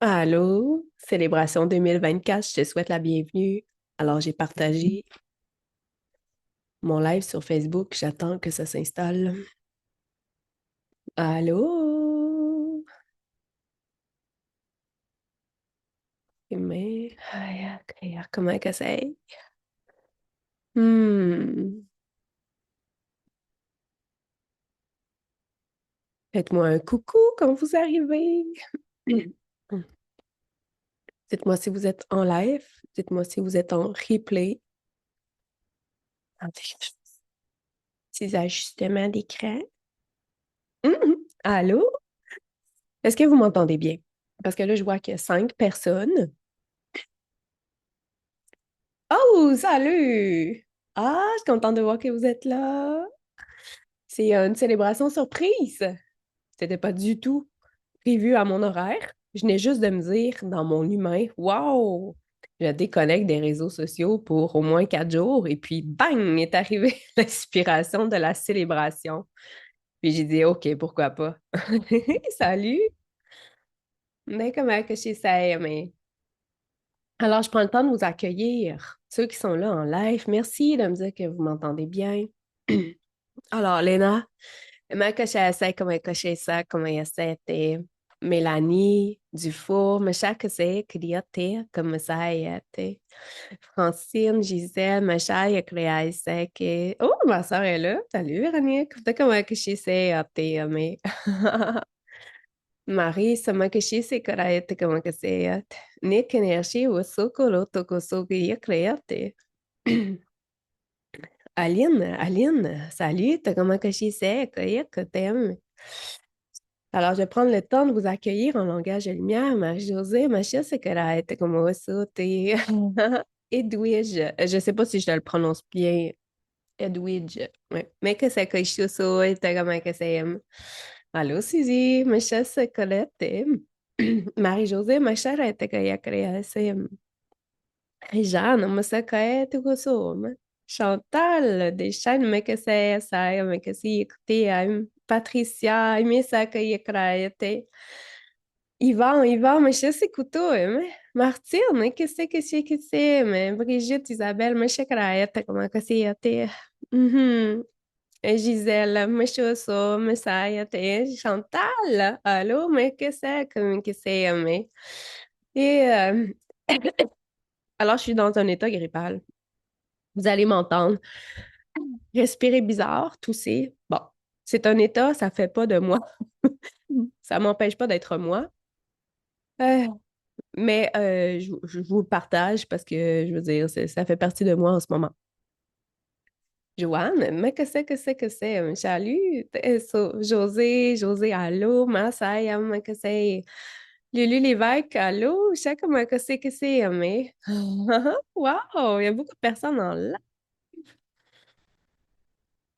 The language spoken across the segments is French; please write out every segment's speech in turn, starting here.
Allô, célébration 2024, je te souhaite la bienvenue. Alors, j'ai partagé mon live sur Facebook, j'attends que ça s'installe. Allô? Mais, ok, comment que c'est? Hmm, Faites-moi un coucou quand vous arrivez. Dites-moi si vous êtes en live, dites-moi si vous êtes en replay. Attendez, petits ajustements d'écran. Allô? Est-ce que vous m'entendez bien? Parce que là, je vois qu'il y a 5 personnes. Oh, salut! Ah, je suis contente de voir que vous êtes là. C'est une célébration surprise. C'était pas du tout prévu à mon horaire. Je venais juste de me dire dans mon humain, wow, je déconnecte des réseaux sociaux pour au moins 4 jours et puis bang, est arrivée l'inspiration de la célébration. Puis j'ai dit, OK, pourquoi pas. Salut! Mais comment que je sais, mais. Alors, je prends le temps de vous accueillir, ceux qui sont là en live. Merci de me dire que vous m'entendez bien. Alors, Léna, comment que je sais comment que je sais comment je sais Mélanie Dufour, mais chaque c'est criate comme ça te Francine, Gisèle, ma chère créa c'est que oh ma soeur est là. Salut Véronique, comment que je sais te mais Marie, sama que je sais comment que c'est Nick energy ou soko toko soko ya créate. Aline, salut, comment que je sais que t'aimes? Alors, je vais prendre le temps de vous accueillir en langage de lumière. Marie-Josée, ma chère secrète, comment ça, t'es Edwidge. Je ne sais pas si je le prononce bien. Edwidge. Ouais. Mais que c'est que je suis et comment que c'est. Allô, Suzy, ma chère secrète. Marie-Josée, ma chère, et que ya créé, c'est. Jeanne, ma secrète, que ça. Chantal, des chaînes, mais que c'est ça, mais que c'est écoutez, Patricia, mais ça que ya créé. Yvan, mas você escutou, né? Martina, que ser, né? Brigitte, Isabelle, mas checraeta, como é que se ia ter? Uhum. Gisela, mas eu sou, mas sai até Chantal, allô, mais que c'est, comme que c'est, mais. Et alors, je suis dans un état grippal. Vous allez m'entendre. Respirer bizarre, tousser. Bon, c'est un état, ça fait pas de moi. Ça m'empêche pas d'être moi. Euh, Mais je vous le partage parce que, je veux dire, ça fait partie de moi en ce moment. Joanne, mais que c'est? Salut, José, allô, Masaya, mais que c'est? Lulu Lévesque, allô, je sais comment que c'est, mais. Wow, il y a beaucoup de personnes en là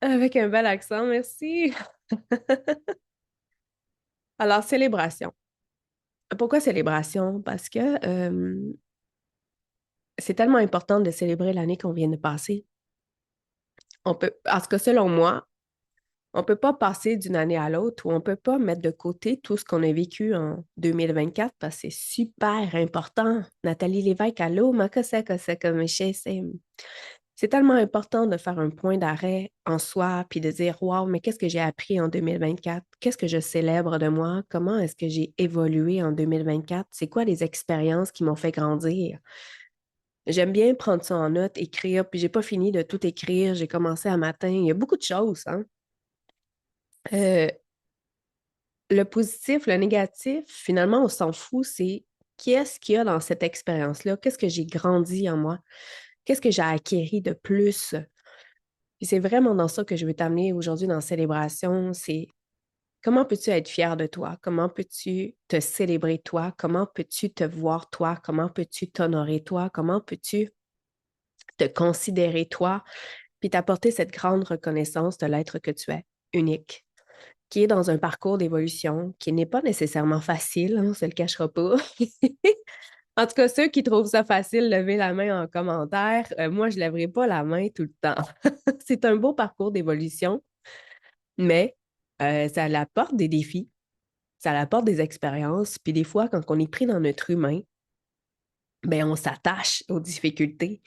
avec un bel accent, merci. Alors, célébration. Pourquoi célébration? Parce que c'est tellement important de célébrer l'année qu'on vient de passer. On peut, parce que selon moi, on ne peut pas passer d'une année à l'autre ou on ne peut pas mettre de côté tout ce qu'on a vécu en 2024 parce que c'est super important. Nathalie Lévesque, allô, ma que c'est comme c'est tellement important de faire un point d'arrêt en soi puis de dire, wow, mais qu'est-ce que j'ai appris en 2024? Qu'est-ce que je célèbre de moi? Comment est-ce que j'ai évolué en 2024? C'est quoi les expériences qui m'ont fait grandir? J'aime bien prendre ça en note, écrire, puis j'ai pas fini de tout écrire. J'ai commencé à matin. Il y a beaucoup de choses, hein? Euh, le positif, le négatif, finalement, on s'en fout. C'est qu'est-ce qu'il y a dans cette expérience-là? Qu'est-ce que j'ai grandi en moi? Qu'est-ce que j'ai acquis de plus? Puis c'est vraiment dans ça que je veux t'amener aujourd'hui dans la célébration. C'est comment peux-tu être fier de toi? Comment peux-tu te célébrer toi? Comment peux-tu te voir toi? Comment peux-tu t'honorer toi? Comment peux-tu te considérer toi? Puis t'apporter cette grande reconnaissance de l'être que tu es, unique, qui est dans un parcours d'évolution qui n'est pas nécessairement facile, hein, on ne se le cachera pas. En tout cas, ceux qui trouvent ça facile, levez la main en commentaire. Moi, je ne lèverai pas la main tout le temps. C'est un beau parcours d'évolution, mais ça apporte des défis. ça apporte des expériences. Puis des fois, quand on est pris dans notre humain, ben on s'attache aux difficultés.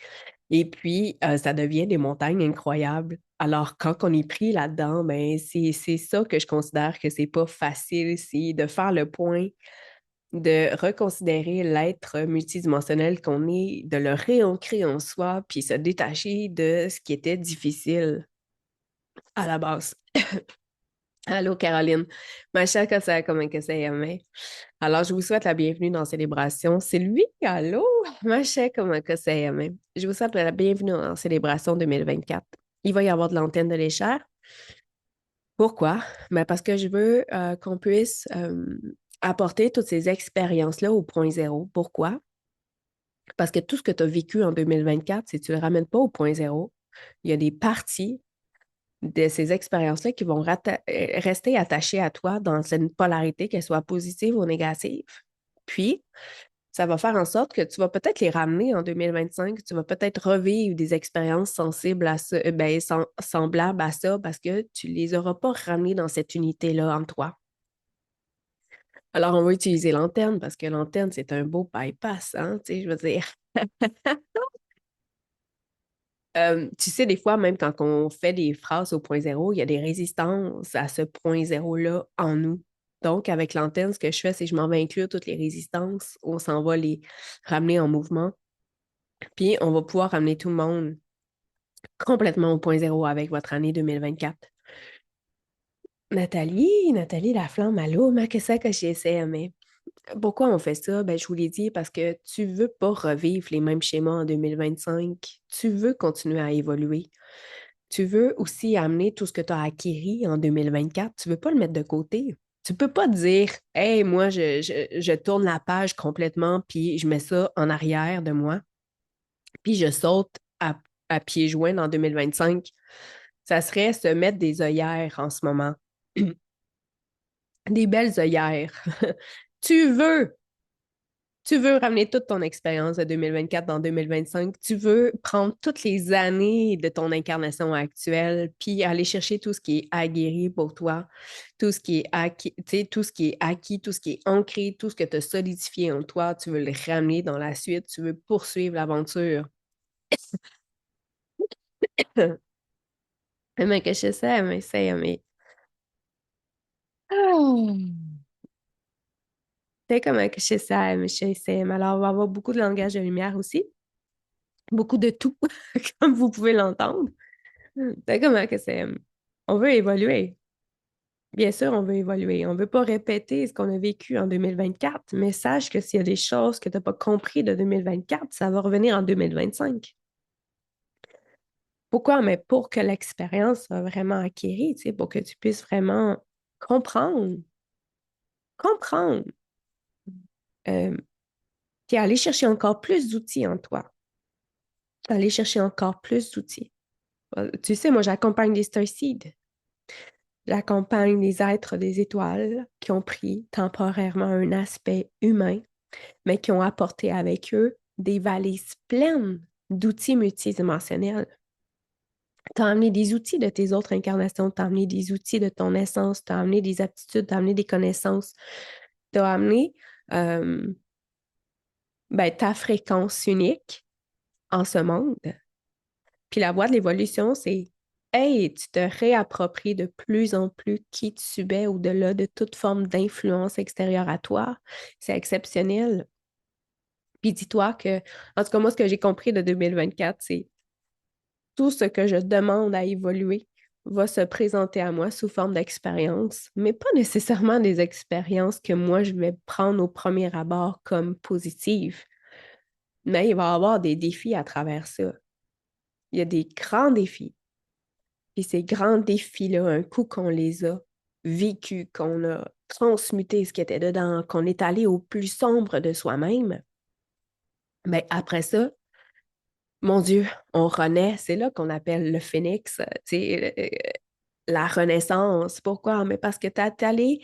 Et puis, ça devient des montagnes incroyables. Alors, quand on est pris là-dedans, ben, c'est ça que je considère que c'est pas facile, c'est de faire le point, de reconsidérer l'être multidimensionnel qu'on est, de le réancrer en soi, puis se détacher de ce qui était difficile à la base. Allô, Caroline. Ma chère Cassandra, comment que ça y. Alors, je vous souhaite la bienvenue dans Célébration. C'est lui, allô? Ma chère, comment que ça y. Je vous souhaite la bienvenue dans Célébration 2024. Il va y avoir de l'antenne de l'échelle. Pourquoi? Ben parce que je veux qu'on puisse apporter toutes ces expériences-là au point zéro. Pourquoi? Parce que tout ce que tu as vécu en 2024, si tu ne le ramènes pas au point zéro, il y a des parties de ces expériences-là qui vont rester attachées à toi dans une polarité, qu'elle soit positive ou négative. Puis, ça va faire en sorte que tu vas peut-être les ramener en 2025, tu vas peut-être revivre des expériences sensibles à ça, semblables à ça, parce que tu ne les auras pas ramenées dans cette unité-là en toi. Alors, on va utiliser l'antenne, parce que l'antenne, c'est un beau bypass, hein, tu sais, je veux dire. Tu sais, des fois, même quand on fait des phrases au point zéro, il y a des résistances à ce point zéro-là en nous. Donc, avec l'antenne, ce que je fais, c'est que je m'en vais inclure toutes les résistances. On s'en va les ramener en mouvement. Puis, on va pouvoir ramener tout le monde complètement au point zéro avec votre année 2024. Nathalie Laflamme, allô, ma que ça que j'essaie, mais pourquoi on fait ça? Ben, je vous l'ai dit, parce que tu veux pas revivre les mêmes schémas en 2025. Tu veux continuer à évoluer. Tu veux aussi amener tout ce que tu as acquis en 2024. Tu veux pas le mettre de côté. Tu peux pas dire, hey, moi, je tourne la page complètement, puis je mets ça en arrière de moi, puis je saute à pieds joints en 2025. Ça serait se mettre des œillères en ce moment. Des belles œillères. Tu veux Tu veux ramener toute ton expérience de 2024 dans 2025. Tu veux prendre toutes les années de ton incarnation actuelle, puis aller chercher tout ce qui est aguerri pour toi, tout ce qui est acquis, tu sais, tout ce qui est acquis, tout ce qui est ancré, tout ce que tu as solidifié en toi. Tu veux le ramener dans la suite. Tu veux poursuivre l'aventure. Mais que je sais, mais c'est, mais. C'est comme que je sais, mais je sais. Mais alors, on va avoir beaucoup de langage de lumière aussi. Beaucoup de tout, comme vous pouvez l'entendre. C'est comment que c'est. On veut évoluer. Bien sûr, on veut évoluer. On ne veut pas répéter ce qu'on a vécu en 2024, mais sache que s'il y a des choses que tu n'as pas compris de 2024, ça va revenir en 2025. Pourquoi? Mais pour que l'expérience soit vraiment acquérie, tu sais, pour que tu puisses vraiment comprendre, comprendre, euh, puis aller chercher encore plus d'outils en toi, aller chercher encore plus d'outils. Tu sais, moi, j'accompagne des Star Seeds. J'accompagne les êtres des étoiles qui ont pris temporairement un aspect humain, mais qui ont apporté avec eux des valises pleines d'outils multidimensionnels. Tu as amené des outils de tes autres incarnations, tu as amené des outils de ton essence, tu as amené des aptitudes, tu as amené des connaissances, tu as amené ta fréquence unique en ce monde. Puis la voie de l'évolution, c'est hey, tu te réappropries de plus en plus qui tu es au-delà de toute forme d'influence extérieure à toi. C'est exceptionnel. Puis dis-toi que, en tout cas, moi, ce que j'ai compris de 2024, c'est tout ce que je demande à évoluer va se présenter à moi sous forme d'expérience, mais pas nécessairement des expériences que moi, je vais prendre au premier abord comme positives. Mais il va y avoir des défis à travers ça. Il y a des grands défis. Et ces grands défis-là, un coup qu'on les a vécus, qu'on a transmuté ce qui était dedans, qu'on est allé au plus sombre de soi-même, mais après ça, mon Dieu, on renaît. C'est là qu'on appelle le phénix, tu sais, la renaissance. Pourquoi? Mais parce que tu es allé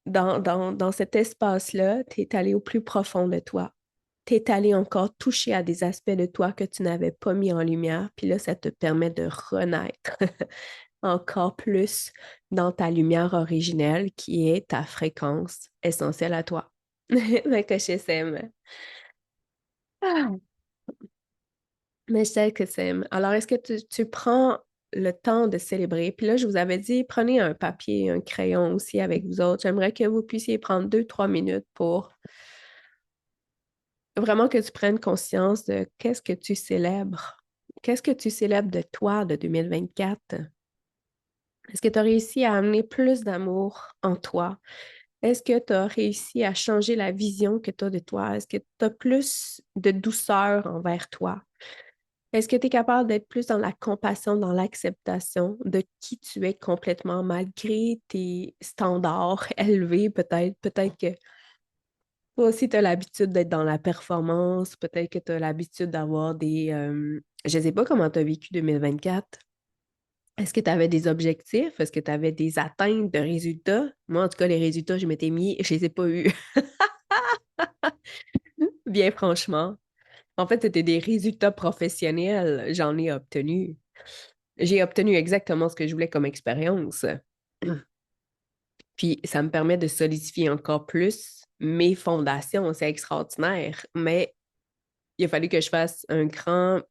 dans cet espace-là, tu es allé au plus profond de toi. Tu es allé encore toucher à des aspects de toi que tu n'avais pas mis en lumière, puis là, ça te permet de renaître. encore plus dans ta lumière originelle qui est ta fréquence essentielle à toi. Mais que je s'aime. Ah, mais je sais que c'est. Alors, est-ce que tu prends le temps de célébrer? Puis là, je vous avais dit, prenez un papier, un crayon aussi avec vous autres. J'aimerais que vous puissiez prendre 2, 3 minutes pour vraiment que tu prennes conscience de qu'est-ce que tu célèbres. Qu'est-ce que tu célèbres de toi de 2024? Est-ce que tu as réussi à amener plus d'amour en toi? Est-ce que tu as réussi à changer la vision que tu as de toi? Est-ce que tu as plus de douceur envers toi? Est-ce que tu es capable d'être plus dans la compassion, dans l'acceptation de qui tu es complètement, malgré tes standards élevés, peut-être? Peut-être que toi aussi, tu as l'habitude d'être dans la performance, peut-être que tu as l'habitude d'avoir des... je ne sais pas comment tu as vécu 2024. Est-ce que tu avais des objectifs? Est-ce que tu avais des atteintes de résultats? Moi, en tout cas, les résultats, je m'étais mis, je les ai pas eus. Bien franchement. En fait, c'était des résultats professionnels. J'en ai obtenu. J'ai obtenu exactement ce que je voulais comme expérience. Puis ça me permet de solidifier encore plus mes fondations. C'est extraordinaire. Mais il a fallu que je fasse un grand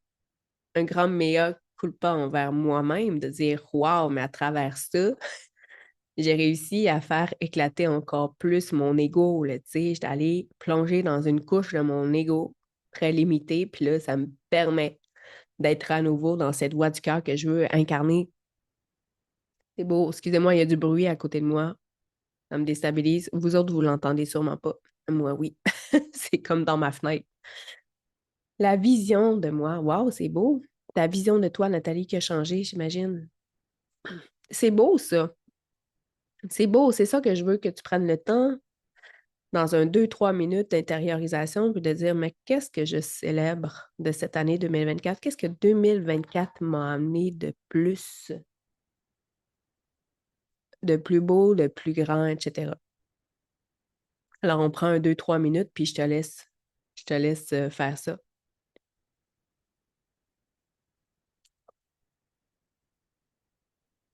mea culpa envers moi-même, de dire waouh, mais à travers ça, j'ai réussi à faire éclater encore plus mon ego. Là, tu sais, j'étais allée plonger dans une couche de mon ego très limitée. Puis là, ça me permet d'être à nouveau dans cette voie du cœur que je veux incarner. C'est beau. Excusez-moi, il y a du bruit à côté de moi. Ça me déstabilise. Vous autres, vous l'entendez sûrement pas. Moi, oui. C'est comme dans ma fenêtre. La vision de moi, waouh, c'est beau. Ta vision de toi, Nathalie, qui a changé, j'imagine. C'est beau, ça. C'est beau. C'est ça que je veux que tu prennes le temps dans un 2, 3 minutes d'intériorisation puis de dire, mais qu'est-ce que je célèbre de cette année 2024? Qu'est-ce que 2024 m'a amené de plus beau, de plus grand, etc. Alors, on prend un 2, 3 minutes, puis je te laisse faire ça.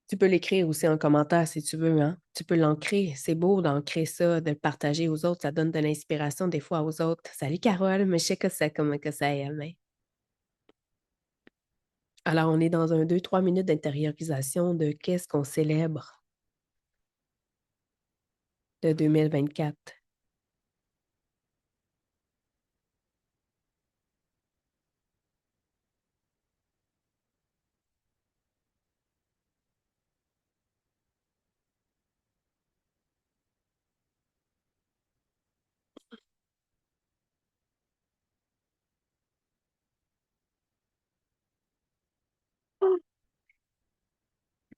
Tu peux l'écrire aussi en commentaire si tu veux, hein? Tu peux l'ancrer. C'est beau d'ancrer ça, de le partager aux autres. Ça donne de l'inspiration des fois aux autres. Salut Carole, mais je sais que c'est comment que ça aime. Hein? Alors, on est dans un 2, 3 minutes d'intériorisation de qu'est-ce qu'on célèbre de 2024.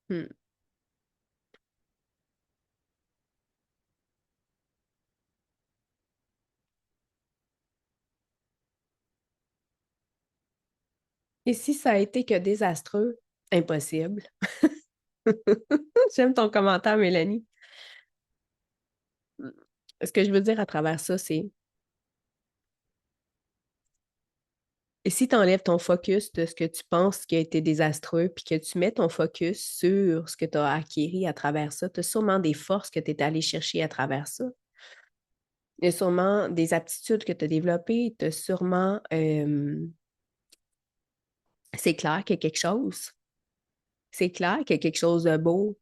Hmm. Et si ça a été que désastreux, impossible. J'aime ton commentaire, Mélanie. Ce que je veux dire à travers ça, c'est et si tu enlèves ton focus de ce que tu penses qui a été désastreux, puis que tu mets ton focus sur ce que tu as acquis à travers ça, tu as sûrement des forces que tu es allé chercher à travers ça. Il y a sûrement des aptitudes que tu as développées, tu as sûrement, c'est clair qu'il y a quelque chose. C'est clair qu'il y a quelque chose de beau.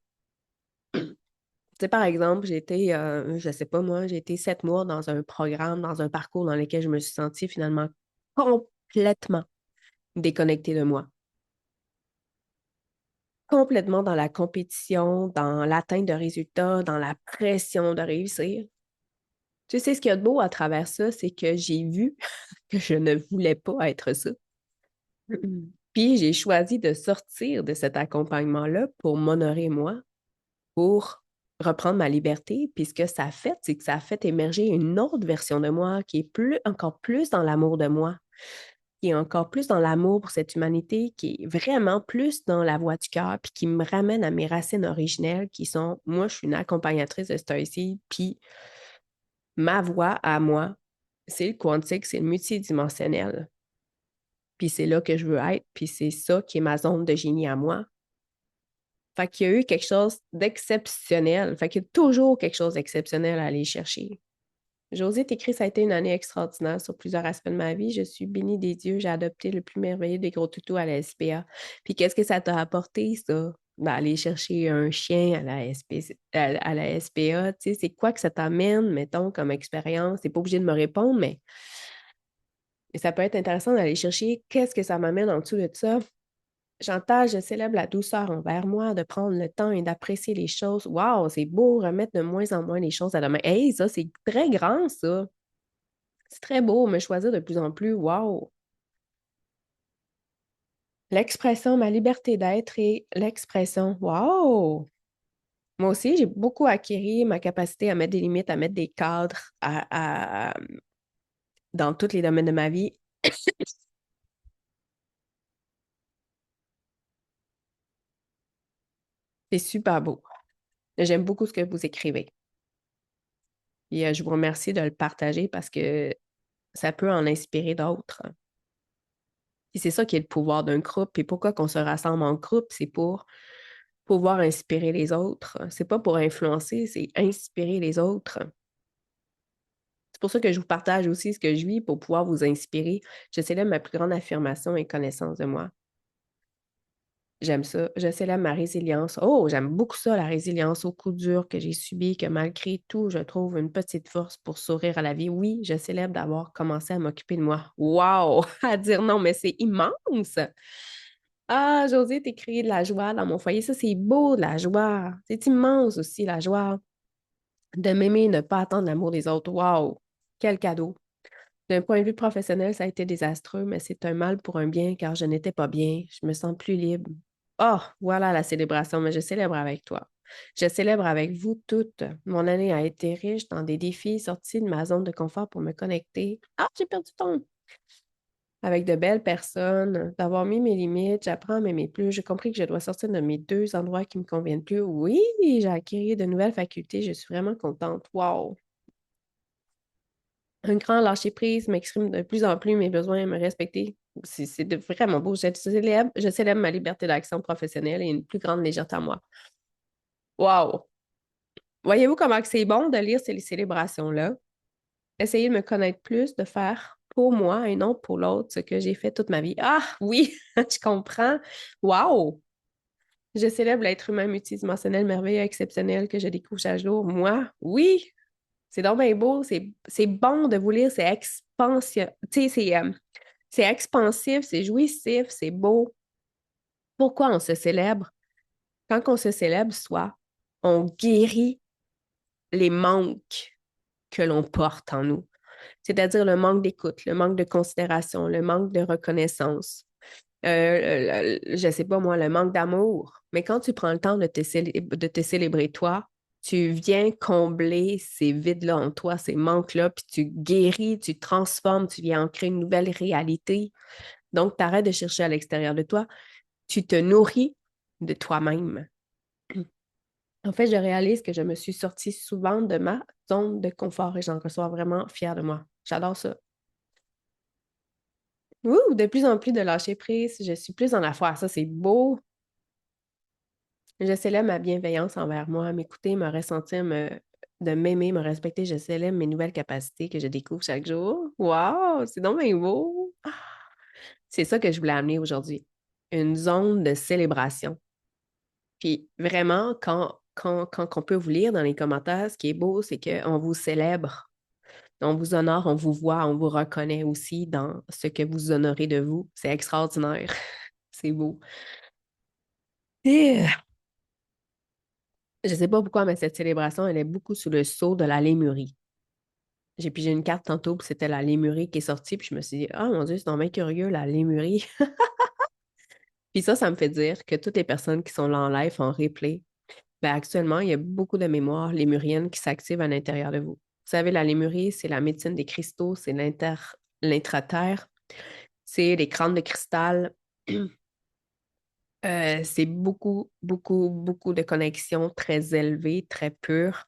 Tu sais, par exemple, j'ai été, je sais pas moi, j'ai été 7 mois dans un programme, dans un parcours dans lequel je me suis sentie finalement complètement déconnectée de moi. Complètement dans la compétition, dans l'atteinte de résultats, dans la pression de réussir. Tu sais, ce qu'il y a de beau à travers ça, c'est que j'ai vu que je ne voulais pas être ça. Puis j'ai choisi de sortir de cet accompagnement-là pour m'honorer moi, pour reprendre ma liberté. Puis ce que ça a fait, c'est que ça a fait émerger une autre version de moi qui est encore plus dans l'amour de moi, qui est encore plus dans l'amour pour cette humanité, qui est vraiment plus dans la voie du cœur, puis qui me ramène à mes racines originelles, qui sont, moi, je suis une accompagnatrice de Stacy, puis ma voie à moi, c'est le quantique, c'est le multidimensionnel. Puis c'est là que je veux être, puis c'est ça qui est ma zone de génie à moi. Fait qu'il y a eu quelque chose d'exceptionnel. Fait qu'il y a toujours quelque chose d'exceptionnel à aller chercher. Josée t'écrit, ça a été une année extraordinaire sur plusieurs aspects de ma vie. Je suis bénie des dieux. J'ai adopté le plus merveilleux des gros toutous à la SPA. Puis qu'est-ce que ça t'a apporté, ça? Ben, aller chercher un chien à la à la SPA, tu sais, c'est quoi que ça t'amène, mettons, comme expérience? T'es pas obligé de me répondre, mais ça peut être intéressant d'aller chercher qu'est-ce que ça m'amène en dessous de ça. J'entends, je célèbre la douceur envers moi, de prendre le temps et d'apprécier les choses. Waouh, c'est beau, remettre de moins en moins les choses à demain. Hey, ça, c'est très grand, ça. C'est très beau, me choisir de plus en plus. Waouh! L'expression, ma liberté d'être et l'expression. Waouh! Moi aussi, j'ai beaucoup acquis ma capacité à mettre des limites, à mettre des cadres dans tous les domaines de ma vie. C'est super beau. J'aime beaucoup ce que vous écrivez. Et je vous remercie de le partager parce que ça peut en inspirer d'autres. Et c'est ça qui est le pouvoir d'un groupe. Et pourquoi qu'on se rassemble en groupe, c'est pour pouvoir inspirer les autres. C'est pas pour influencer, c'est inspirer les autres. C'est pour ça que je vous partage aussi ce que je vis pour pouvoir vous inspirer. Je célèbre ma plus grande affirmation et connaissance de moi. J'aime ça. Je célèbre ma résilience. Oh, j'aime beaucoup ça, la résilience aux coups durs que j'ai subis, que malgré tout, je trouve une petite force pour sourire à la vie. Oui, je célèbre d'avoir commencé à m'occuper de moi. Wow! À dire non, mais c'est immense! Ah, Josée, t'es créé de la joie dans mon foyer. Ça, c'est beau, de la joie. C'est immense aussi, la joie de m'aimer, ne pas attendre l'amour des autres. Wow! Quel cadeau! D'un point de vue professionnel, ça a été désastreux, mais c'est un mal pour un bien car je n'étais pas bien. Je me sens plus libre. Oh, voilà la célébration, mais je célèbre avec toi. Je célèbre avec vous toutes. Mon année a été riche dans des défis, sortis de ma zone de confort pour me connecter. Ah, j'ai perdu ton. Avec de belles personnes, d'avoir mis mes limites, j'apprends à m'aimer plus. J'ai compris que je dois sortir de mes deux endroits qui me conviennent plus. Oui, j'ai acquis de nouvelles facultés. Je suis vraiment contente. Wow! Un grand lâcher-prise m'exprime de plus en plus mes besoins et me respecter. Vraiment beau. Je célèbre ma liberté d'action professionnelle et une plus grande légèreté à moi. Wow! Voyez-vous comment que c'est bon de lire ces célébrations-là? Essayer de me connaître plus, de faire pour moi et non pour l'autre ce que j'ai fait toute ma vie. Ah oui, je comprends. Wow! Je célèbre l'être humain multidimensionnel, merveilleux, exceptionnel que je découvre chaque jour. Moi, oui, c'est donc bien beau. C'est bon de vous lire, c'est expansif. Tu sais, c'est expansif, c'est jouissif, c'est beau. Pourquoi on se célèbre? Quand on se célèbre, soit on guérit les manques que l'on porte en nous. C'est-à-dire le manque d'écoute, le manque de considération, le manque de reconnaissance, je sais pas moi, le manque d'amour. Mais quand tu prends le temps de te célébrer toi, tu viens combler ces vides-là en toi, ces manques-là, puis tu guéris, tu transformes, tu viens en créer une nouvelle réalité. Donc, tu arrêtes de chercher à l'extérieur de toi, tu te nourris de toi-même. En fait, je réalise que je me suis sortie souvent de ma zone de confort et j'en ressors vraiment fière de moi. J'adore ça. Ouh, de plus en plus de lâcher prise, je suis plus en la foi. Ça, c'est beau. Je célèbre ma bienveillance envers moi, m'écouter, me ressentir, de m'aimer, me respecter. Je célèbre mes nouvelles capacités que je découvre chaque jour. Wow, c'est donc bien beau. Ah, c'est ça que je voulais amener aujourd'hui. Une zone de célébration. Puis vraiment, quand on peut vous lire dans les commentaires, ce qui est beau, c'est qu'on vous célèbre, on vous honore, on vous voit, on vous reconnaît aussi dans ce que vous honorez de vous. C'est extraordinaire. C'est beau. Et, je ne sais pas pourquoi, mais cette célébration, elle est beaucoup sous le sceau de la lémurie. J'ai pigé une carte tantôt, puis c'était la lémurie qui est sortie, puis je me suis dit, ah mon Dieu, c'est donc bien curieux, la lémurie. Puis ça me fait dire que toutes les personnes qui sont là en live, en replay, ben actuellement, il y a beaucoup de mémoires lémuriennes qui s'activent à l'intérieur de vous. Vous savez, la lémurie, c'est la médecine des cristaux, c'est l'intraterre, c'est les crânes de cristal. C'est beaucoup, beaucoup, beaucoup de connexions très élevées, très pures.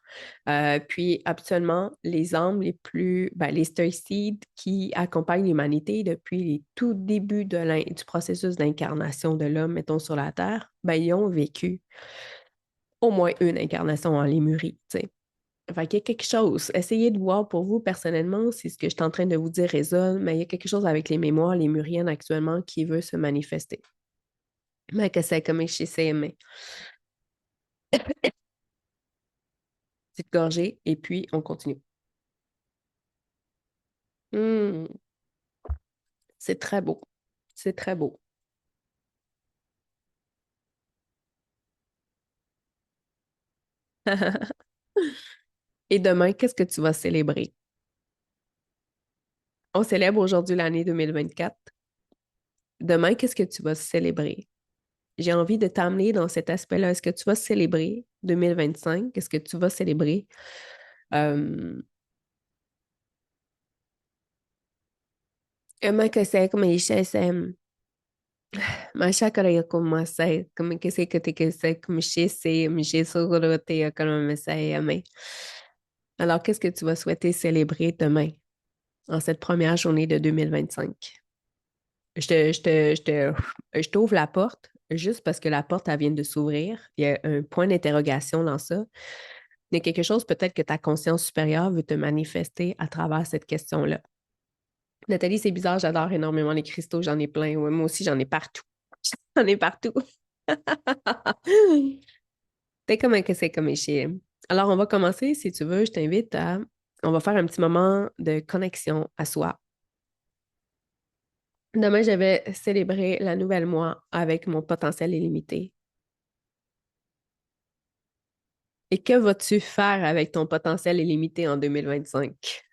Puis, absolument, les âmes les plus, ben, les stoïcides qui accompagnent l'humanité depuis les tout débuts du processus d'incarnation de l'homme, mettons, sur la Terre, ben, ils ont vécu au moins une incarnation en Lémurie, tu sais. Fait qu'il y a quelque chose. Essayez de voir pour vous personnellement si ce que je suis en train de vous dire résonne, mais il y a quelque chose avec les mémoires lémuriennes actuellement qui veut se manifester. Mais que c'est comme chez CMA. Petite gorgée, et puis on continue. Hmm, c'est très beau. C'est très beau. Et demain, qu'est-ce que tu vas célébrer? On célèbre aujourd'hui l'année 2024. Demain, qu'est-ce que tu vas célébrer? J'ai envie de t'amener dans cet aspect-là. Est-ce que tu vas célébrer 2025? Est-ce que tu vas célébrer euh, comment que c'est comme Masha kara como masai, como que c'est comme chez c'est, mais sogorote comme masai amé. Alors, qu'est-ce que tu vas souhaiter célébrer demain, en cette première journée de 2025? Je t'ouvre la porte juste parce que la porte, elle vient de s'ouvrir. Il y a un point d'interrogation dans ça. Il y a quelque chose peut-être que ta conscience supérieure veut te manifester à travers cette question-là. Nathalie, c'est bizarre, j'adore énormément les cristaux, j'en ai plein. Ouais, moi aussi, j'en ai partout. J'en ai partout. C'est comme un que c'est comme chez. Alors, on va commencer, si tu veux, je t'invite à. On va faire un petit moment de connexion à soi. Demain, je vais célébrer la nouvelle moi avec mon potentiel illimité. Et que vas-tu faire avec ton potentiel illimité en 2025?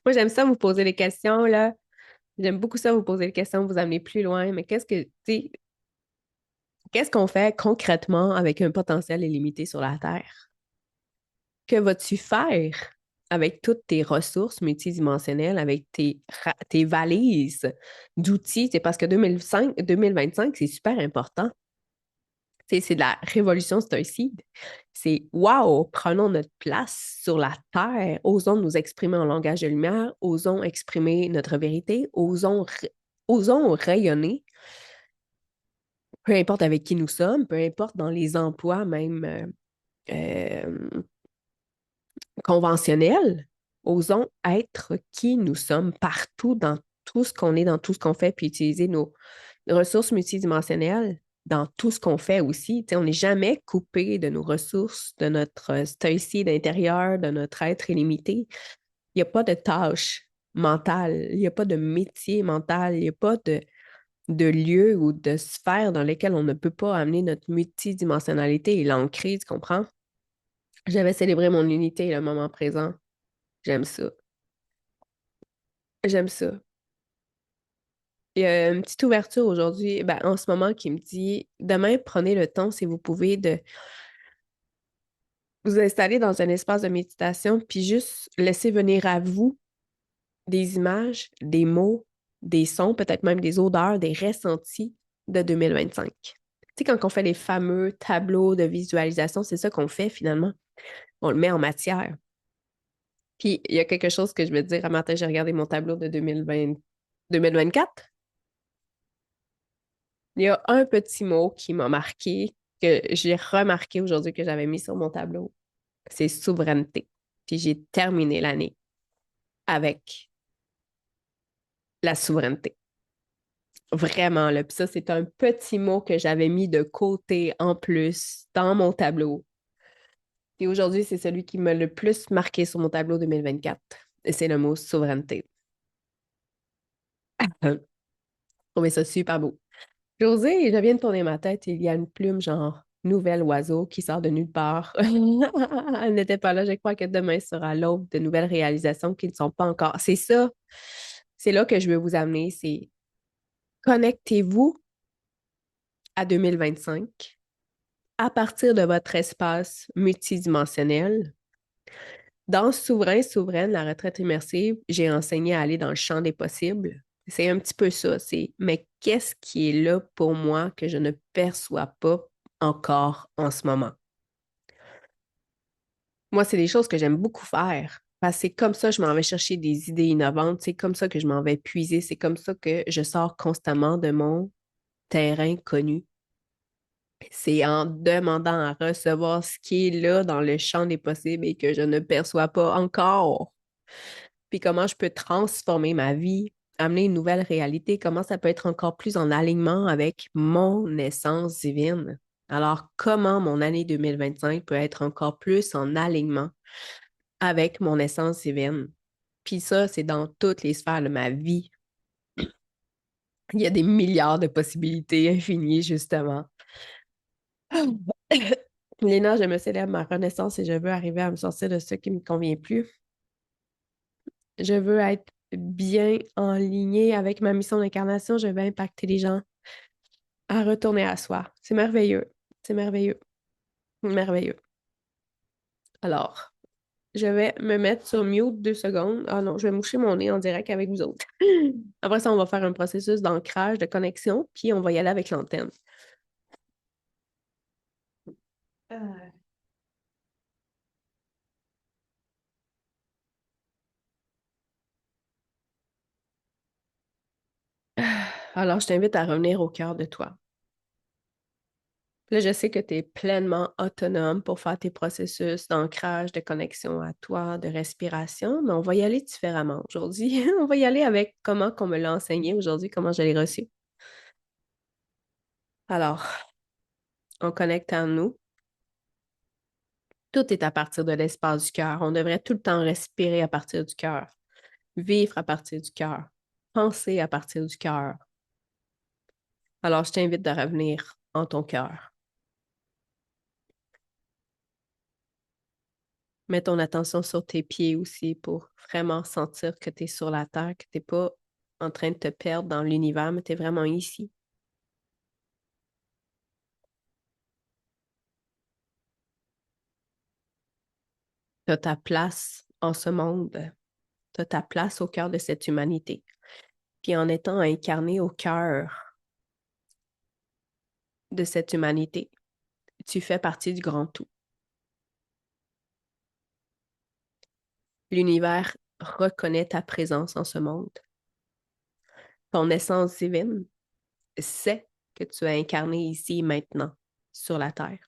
Moi, j'aime ça vous poser les questions, là. J'aime beaucoup ça vous poser les questions, vous amener plus loin. Mais tu sais, qu'est-ce qu'on fait concrètement avec un potentiel illimité sur la Terre? Que vas-tu faire avec toutes tes ressources multidimensionnelles, avec tes valises d'outils? C'est parce que 2025, c'est super important. C'est de la révolution stoïcide. C'est wow, prenons notre place sur la Terre, osons nous exprimer en langage de lumière, osons exprimer notre vérité, osons rayonner, peu importe avec qui nous sommes, peu importe dans les emplois même euh, conventionnels, osons être qui nous sommes partout dans tout ce qu'on est, dans tout ce qu'on fait, puis utiliser nos ressources multidimensionnelles dans tout ce qu'on fait aussi. Tu sais, on n'est jamais coupé de nos ressources, de notre stoïcité intérieur, de notre être illimité. Il n'y a pas de tâche mentale, il n'y a pas de métier mental, il n'y a pas de lieu ou de sphère dans lesquelles on ne peut pas amener notre multidimensionnalité et l'ancrer, tu comprends? J'avais célébré mon unité et le moment présent. J'aime ça. J'aime ça. Il y a une petite ouverture aujourd'hui, ben, en ce moment, qui me dit, demain, prenez le temps, si vous pouvez, de vous installer dans un espace de méditation, puis juste laisser venir à vous des images, des mots, des sons, peut-être même des odeurs, des ressentis de 2025. Tu sais, quand on fait les fameux tableaux de visualisation, c'est ça qu'on fait finalement. On le met en matière. Puis il y a quelque chose que je vais te dire, à matin, j'ai regardé mon tableau de 2024. Il y a un petit mot qui m'a marqué, que j'ai remarqué aujourd'hui que j'avais mis sur mon tableau. C'est souveraineté. Puis j'ai terminé l'année avec la souveraineté. Vraiment, là. Puis ça, c'est un petit mot que j'avais mis de côté en plus dans mon tableau. Et aujourd'hui, c'est celui qui m'a le plus marqué sur mon tableau 2024. Et c'est le mot souveraineté. Je trouvais ça super beau. José, je viens de tourner ma tête, il y a une plume genre nouvel oiseau qui sort de nulle part. Elle n'était pas là. Je crois que demain sera l'aube de nouvelles réalisations qui ne sont pas encore. C'est ça. C'est là que je veux vous amener. C'est connectez-vous à 2025 à partir de votre espace multidimensionnel. Dans Souverain, Souveraine, la retraite immersive, j'ai enseigné à aller dans le champ des possibles. C'est un petit peu ça. Mais qu'est-ce qui est là pour moi que je ne perçois pas encore en ce moment? Moi, c'est des choses que j'aime beaucoup faire. Parce que c'est comme ça que je m'en vais chercher des idées innovantes. C'est comme ça que je m'en vais puiser. C'est comme ça que je sors constamment de mon terrain connu. C'est en demandant à recevoir ce qui est là dans le champ des possibles et que je ne perçois pas encore. Puis comment je peux transformer ma vie, amener une nouvelle réalité, comment ça peut être encore plus en alignement avec mon essence divine. Alors, comment mon année 2025 peut être encore plus en alignement avec mon essence divine? Puis ça, c'est dans toutes les sphères de ma vie. Il y a des milliards de possibilités infinies, justement. Léna, je me célèbre ma renaissance et je veux arriver à me sortir de ce qui ne me convient plus. Je veux être bien en ligne avec ma mission d'incarnation. Je veux impacter les gens à retourner à soi. C'est merveilleux. C'est merveilleux. Merveilleux. Alors, je vais me mettre sur mute 2 secondes. Ah non, je vais moucher mon nez en direct avec vous autres. Après ça, on va faire un processus d'ancrage, de connexion, puis on va y aller avec l'antenne. Euh, Alors, je t'invite à revenir au cœur de toi. Là, je sais que tu es pleinement autonome pour faire tes processus d'ancrage, de connexion à toi, de respiration, mais on va y aller différemment aujourd'hui. On va y aller avec comment qu'on me l'a enseigné aujourd'hui, comment je l'ai reçu. Alors, on connecte en nous. Tout est à partir de l'espace du cœur. On devrait tout le temps respirer à partir du cœur, vivre à partir du cœur, penser à partir du cœur. Alors, je t'invite de revenir en ton cœur. Mets ton attention sur tes pieds aussi pour vraiment sentir que tu es sur la terre, que tu n'es pas en train de te perdre dans l'univers, mais tu es vraiment ici. Tu as ta place en ce monde. Tu as ta place au cœur de cette humanité. Puis en étant incarné au cœur de cette humanité, tu fais partie du grand tout. L'univers reconnaît ta présence en ce monde. Ton essence divine sait que tu es incarné ici et maintenant sur la terre.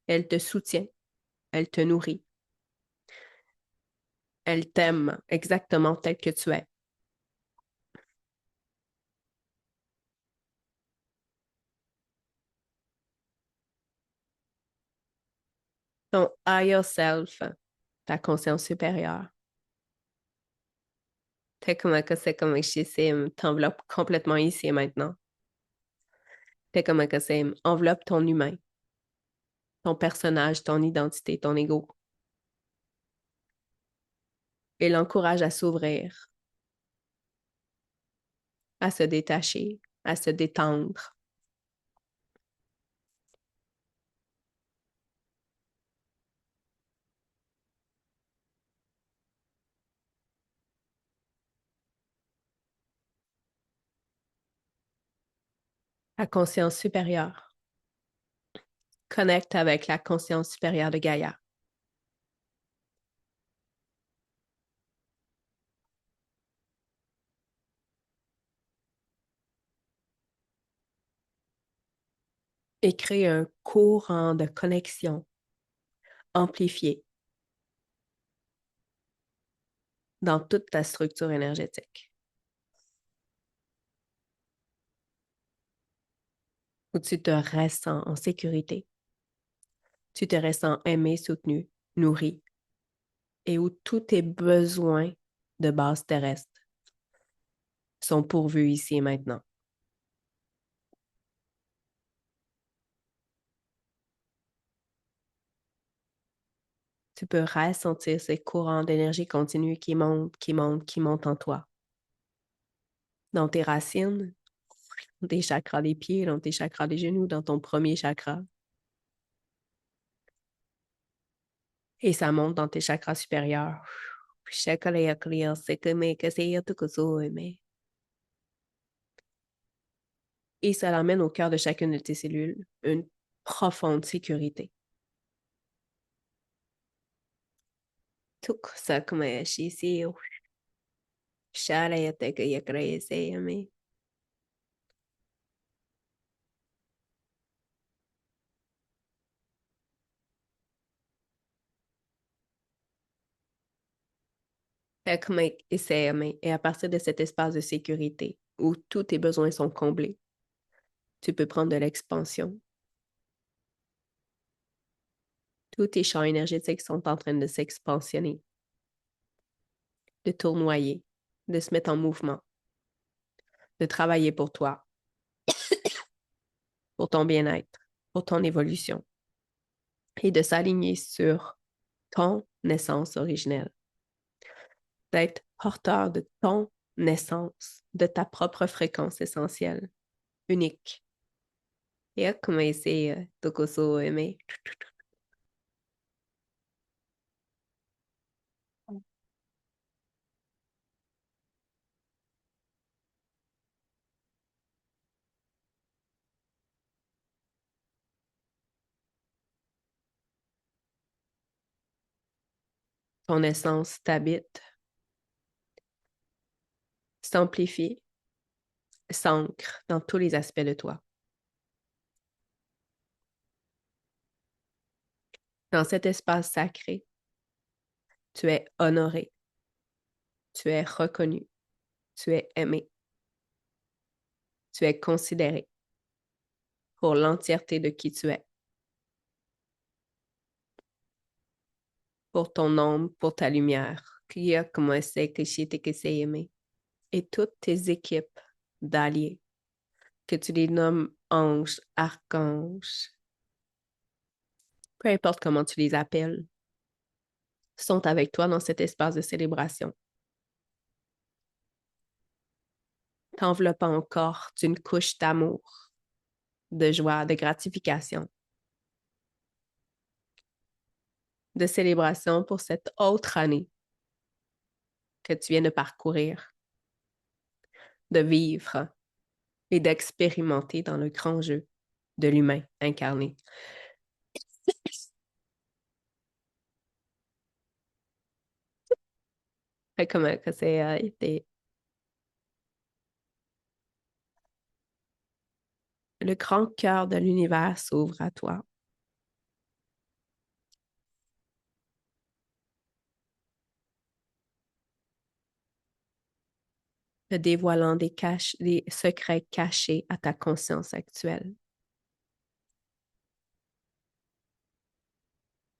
Elle te soutient, elle te nourrit, elle t'aime exactement tel que tu es. Ton higher self, ta conscience supérieure, t'es comme que c'est comme sim, t'enveloppe complètement ici et maintenant. T'es comme que c'est enveloppe ton humain, ton personnage, ton identité, ton ego, et l'encourage à s'ouvrir, à se détacher, à se détendre. La conscience supérieure. Connecte avec la conscience supérieure de Gaïa. Et crée un courant de connexion amplifié dans toute ta structure énergétique, où tu te ressens en sécurité, tu te ressens aimé, soutenu, nourri, et où tous tes besoins de base terrestre sont pourvus ici et maintenant. Tu peux ressentir ces courants d'énergie continue qui montent, qui montent, qui montent en toi, dans tes racines, dans tes chakras des pieds, dans tes chakras des genoux, dans ton premier chakra. Et ça monte dans tes chakras supérieurs. C'est comme que c'est tout que ça, mais et ça l'amène au cœur de chacune de tes cellules une profonde sécurité. Tout ça comme ici, شعليتك يكريسيمي. Et à partir de cet espace de sécurité où tous tes besoins sont comblés, tu peux prendre de l'expansion. Tous tes champs énergétiques sont en train de s'expansionner, de tournoyer, de se mettre en mouvement, de travailler pour toi, pour ton bien-être, pour ton évolution et de s'aligner sur ton essence originelle, d'être porteur de ton essence, de ta propre fréquence essentielle, unique. Et comme c'est Tokoso aimé. Ton essence t'habite, s'amplifie, s'ancre dans tous les aspects de toi. Dans cet espace sacré, tu es honoré, tu es reconnu, tu es aimé, tu es considéré pour l'entièreté de qui tu es, pour ton ombre, pour ta lumière. Kia como c'est que c'est aimé. Et toutes tes équipes d'alliés, que tu les nommes anges, archanges, peu importe comment tu les appelles, sont avec toi dans cet espace de célébration, t'enveloppant encore d'une couche d'amour, de joie, de gratification, de célébration pour cette autre année que tu viens de parcourir, de vivre et d'expérimenter dans le grand jeu de l'humain incarné. Comment que c'est été le grand cœur de l'univers s'ouvre à toi. Te dévoilant des secrets cachés à ta conscience actuelle.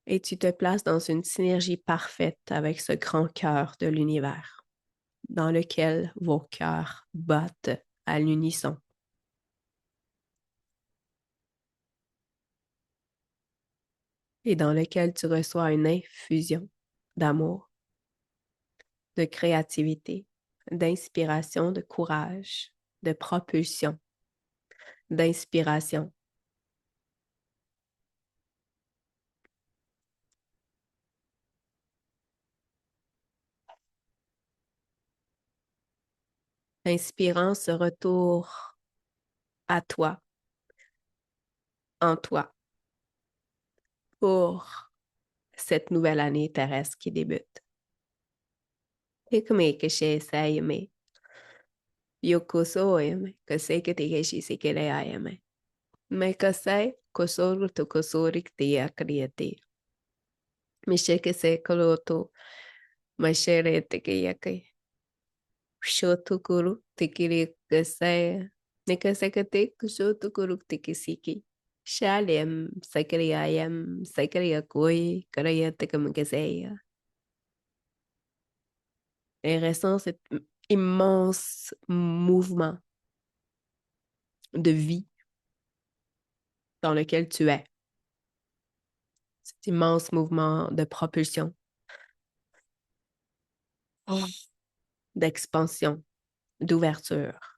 Et tu te places dans une synergie parfaite avec ce grand cœur de l'univers, dans lequel vos cœurs battent à l'unisson. Et dans lequel tu reçois une infusion d'amour, de créativité, d'inspiration, de courage, de propulsion, d'inspiration. Inspirant ce retour à toi, en toi, pour cette nouvelle année terrestre qui débute. Et comme que je sais aimer, yokoso aimer, que c'est que te que c'est que le aimer. Mais que c'est que solo to que sori que te a criate. Mais je que c'est que l'auto, mais chere te que ya que. Shotokuru te kiri que c'est. Ne que c'est que te que shotokuru te que siki. Shalem, sakriayam, sakriakoi, karayate comme que c'est. Et ressens cet immense mouvement de vie dans lequel tu es. Cet immense mouvement de propulsion, d'expansion, d'ouverture.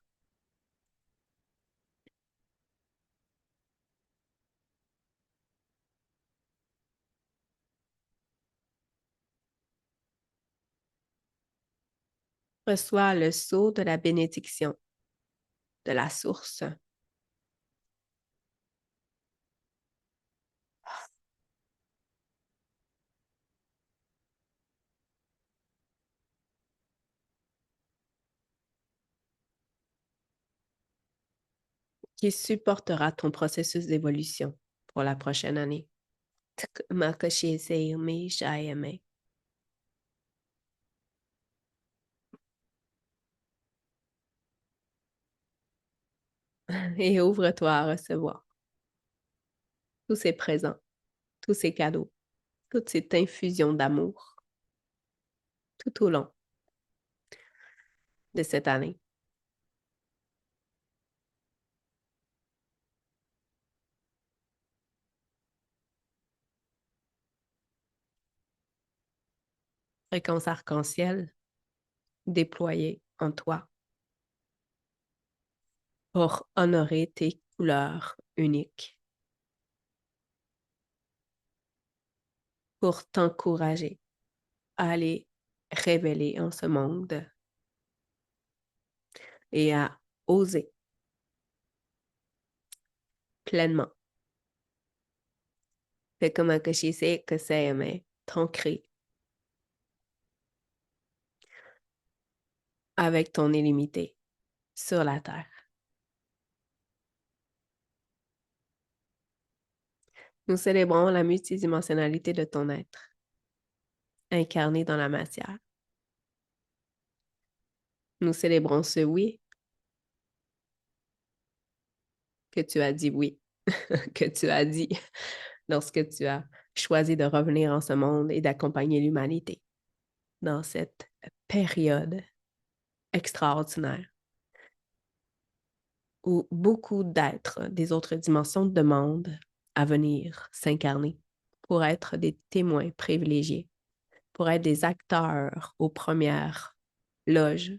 Reçois le sceau de la bénédiction, de la source, qui supportera ton processus d'évolution pour la prochaine année. Et ouvre-toi à recevoir tous ces présents, tous ces cadeaux, toute cette infusion d'amour tout au long de cette année. Fréquence arc-en-ciel déployée en toi pour honorer tes couleurs uniques, pour t'encourager à aller révéler en ce monde et à oser pleinement. Fais comme que je sais que c'est aimé, t'ancrer avec ton illimité sur la terre. Nous célébrons la multidimensionnalité de ton être, incarné dans la matière. Nous célébrons ce oui que tu as dit oui, que tu as dit lorsque tu as choisi de revenir en ce monde et d'accompagner l'humanité dans cette période extraordinaire où beaucoup d'êtres des autres dimensions demandent à venir s'incarner pour être des témoins privilégiés, pour être des acteurs aux premières loges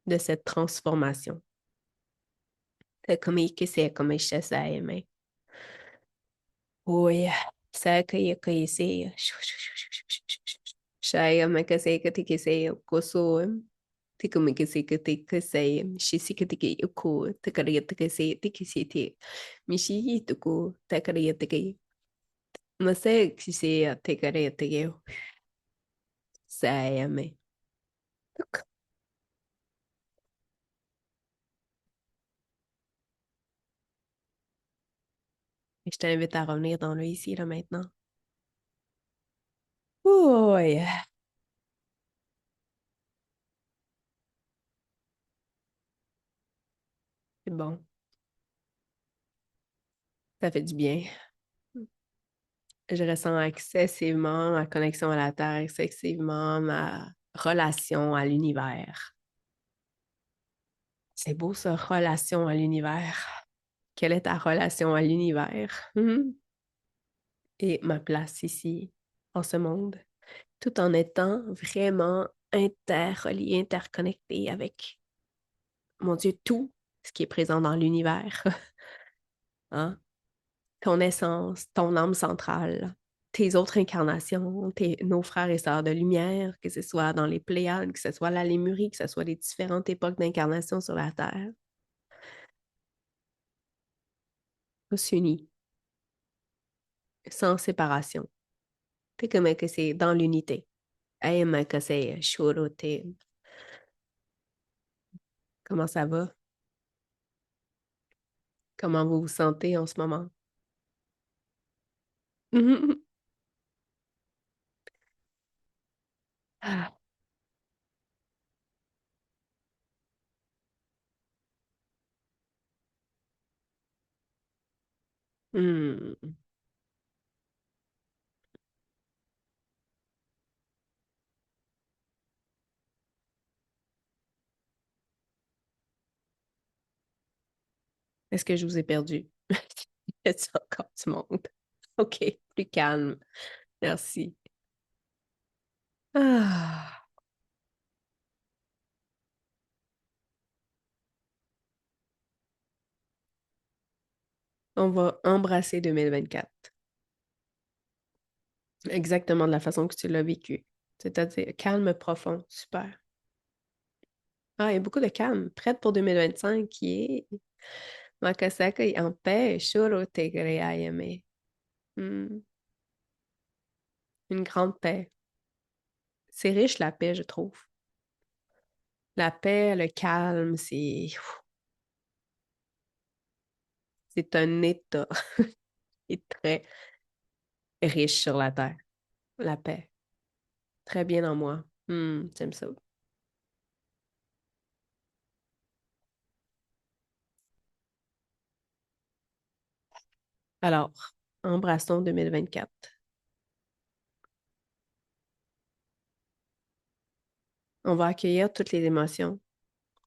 de cette transformation. C'est comme que c'est comme je sais, mais oui, c'est que c'est. Shaya makase que se koso. Tika makase que se. Shisi que uko. Takaria que se. Tiki se te. Mishi tuko. Takaria que. Masé que se. Takaria que. Saya me. Je t'invite à revenir dans le ici, là, maintenant. Oui, c'est bon. Ça fait du bien. Je ressens excessivement ma connexion à la Terre, excessivement ma relation à l'univers. C'est beau, ça, relation à l'univers. Quelle est ta relation à l'univers? Et ma place ici, en ce monde, tout en étant vraiment interrelié, interconnecté avec, mon Dieu, tout ce qui est présent dans l'univers. Hein? Ton essence, ton âme centrale, tes autres incarnations, nos frères et sœurs de lumière, que ce soit dans les Pléiades, que ce soit la Lémurie, que ce soit les différentes époques d'incarnation sur la Terre, tous unis, sans séparation. C'est comme que c'est dans l'unité. Aime que c'est chouroté. Comment ça va? Comment vous vous sentez en ce moment? Ah. Hmm. Est-ce que je vous ai perdu? Y a encore du monde? OK, plus calme. Merci. Ah. On va embrasser 2024. Exactement de la façon que tu l'as vécu. C'est-à-dire calme profond. Super. Ah, il y a beaucoup de calme. Prête pour 2025 qui est Makasaka en paix. Shuro tegre ayame. Hmm. Une grande paix. C'est riche la paix, je trouve. La paix, le calme, c'est C'est un état qui est très riche sur la terre. La paix. Très bien en moi. J'aime ça. Alors, embrassons 2024. On va accueillir toutes les émotions,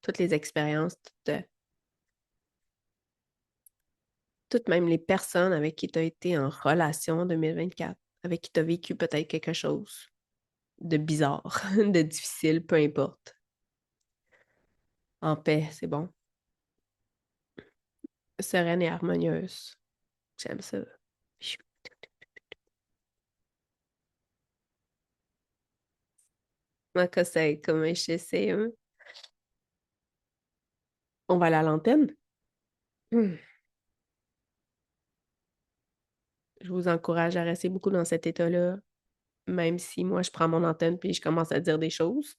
toutes les expériences, toutes même les personnes avec qui tu as été en relation en 2024, avec qui tu as vécu peut-être quelque chose de bizarre, de difficile, peu importe. En paix, c'est bon. Sereine et harmonieuse. J'aime ça. Moi, que c'est comme je sais, hein. On va aller à l'antenne. Hmm. Je vous encourage à rester beaucoup dans cet état-là, même si moi, je prends mon antenne puis je commence à dire des choses.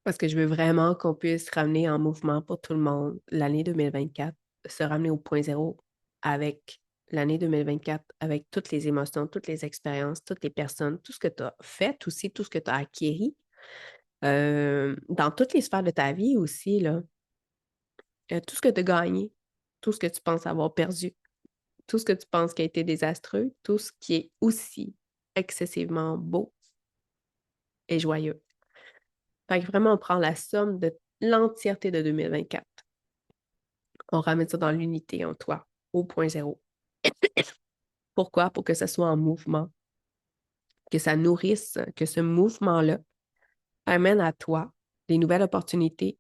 Parce que je veux vraiment qu'on puisse ramener en mouvement pour tout le monde l'année 2024, se ramener au point zéro avec l'année 2024, avec toutes les émotions, toutes les expériences, toutes les personnes, tout ce que tu as fait aussi, tout ce que tu as acquis, dans toutes les sphères de ta vie aussi, là, tout ce que tu as gagné, tout ce que tu penses avoir perdu, tout ce que tu penses qui a été désastreux, tout ce qui est aussi excessivement beau et joyeux. Fait que vraiment, on prend la somme de l'entièreté de 2024. On ramène ça dans l'unité en toi, au point zéro. Pourquoi? Pour que ça soit en mouvement, que ça nourrisse, que ce mouvement-là amène à toi des nouvelles opportunités,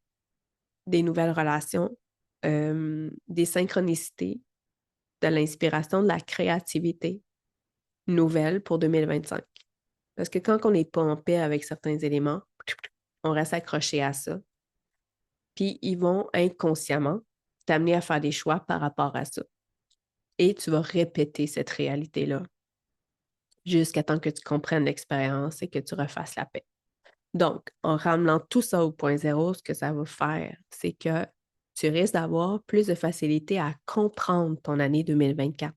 des nouvelles relations, des synchronicités, de l'inspiration, de la créativité nouvelle pour 2025. Parce que quand on n'est pas en paix avec certains éléments, on reste accroché à ça. Puis ils vont inconsciemment t'amener à faire des choix par rapport à ça. Et tu vas répéter cette réalité-là jusqu'à temps que tu comprennes l'expérience et que tu refasses la paix. Donc, en ramenant tout ça au point zéro, ce que ça va faire, c'est que tu risques d'avoir plus de facilité à comprendre ton année 2024.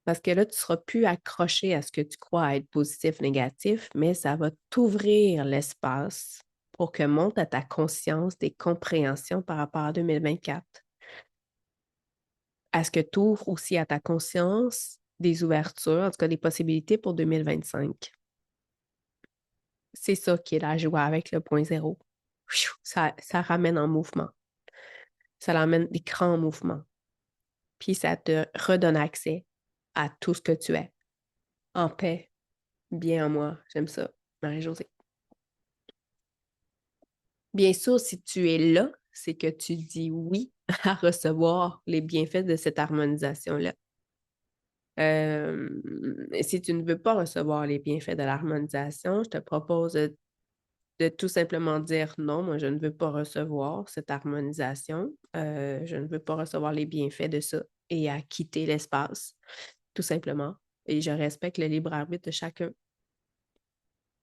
Parce que là, tu ne seras plus accroché à ce que tu crois être positif, négatif, mais ça va t'ouvrir l'espace pour que monte à ta conscience des compréhensions par rapport à 2024. À ce que tu ouvres aussi à ta conscience des ouvertures, en tout cas des possibilités pour 2025. C'est ça qui est la joie avec le point zéro. Ça ramène en mouvement. Ça l'emmène des grands mouvements. Puis ça te redonne accès à tout ce que tu es. En paix, bien en moi. J'aime ça, Marie-Josée. Bien sûr, si tu es là, c'est que tu dis oui à recevoir les bienfaits de cette harmonisation-là. Si tu ne veux pas recevoir les bienfaits de l'harmonisation, je te propose de tout simplement dire non, moi je ne veux pas recevoir cette harmonisation, je ne veux pas recevoir les bienfaits de ça et à quitter l'espace, tout simplement. Et je respecte le libre arbitre de chacun.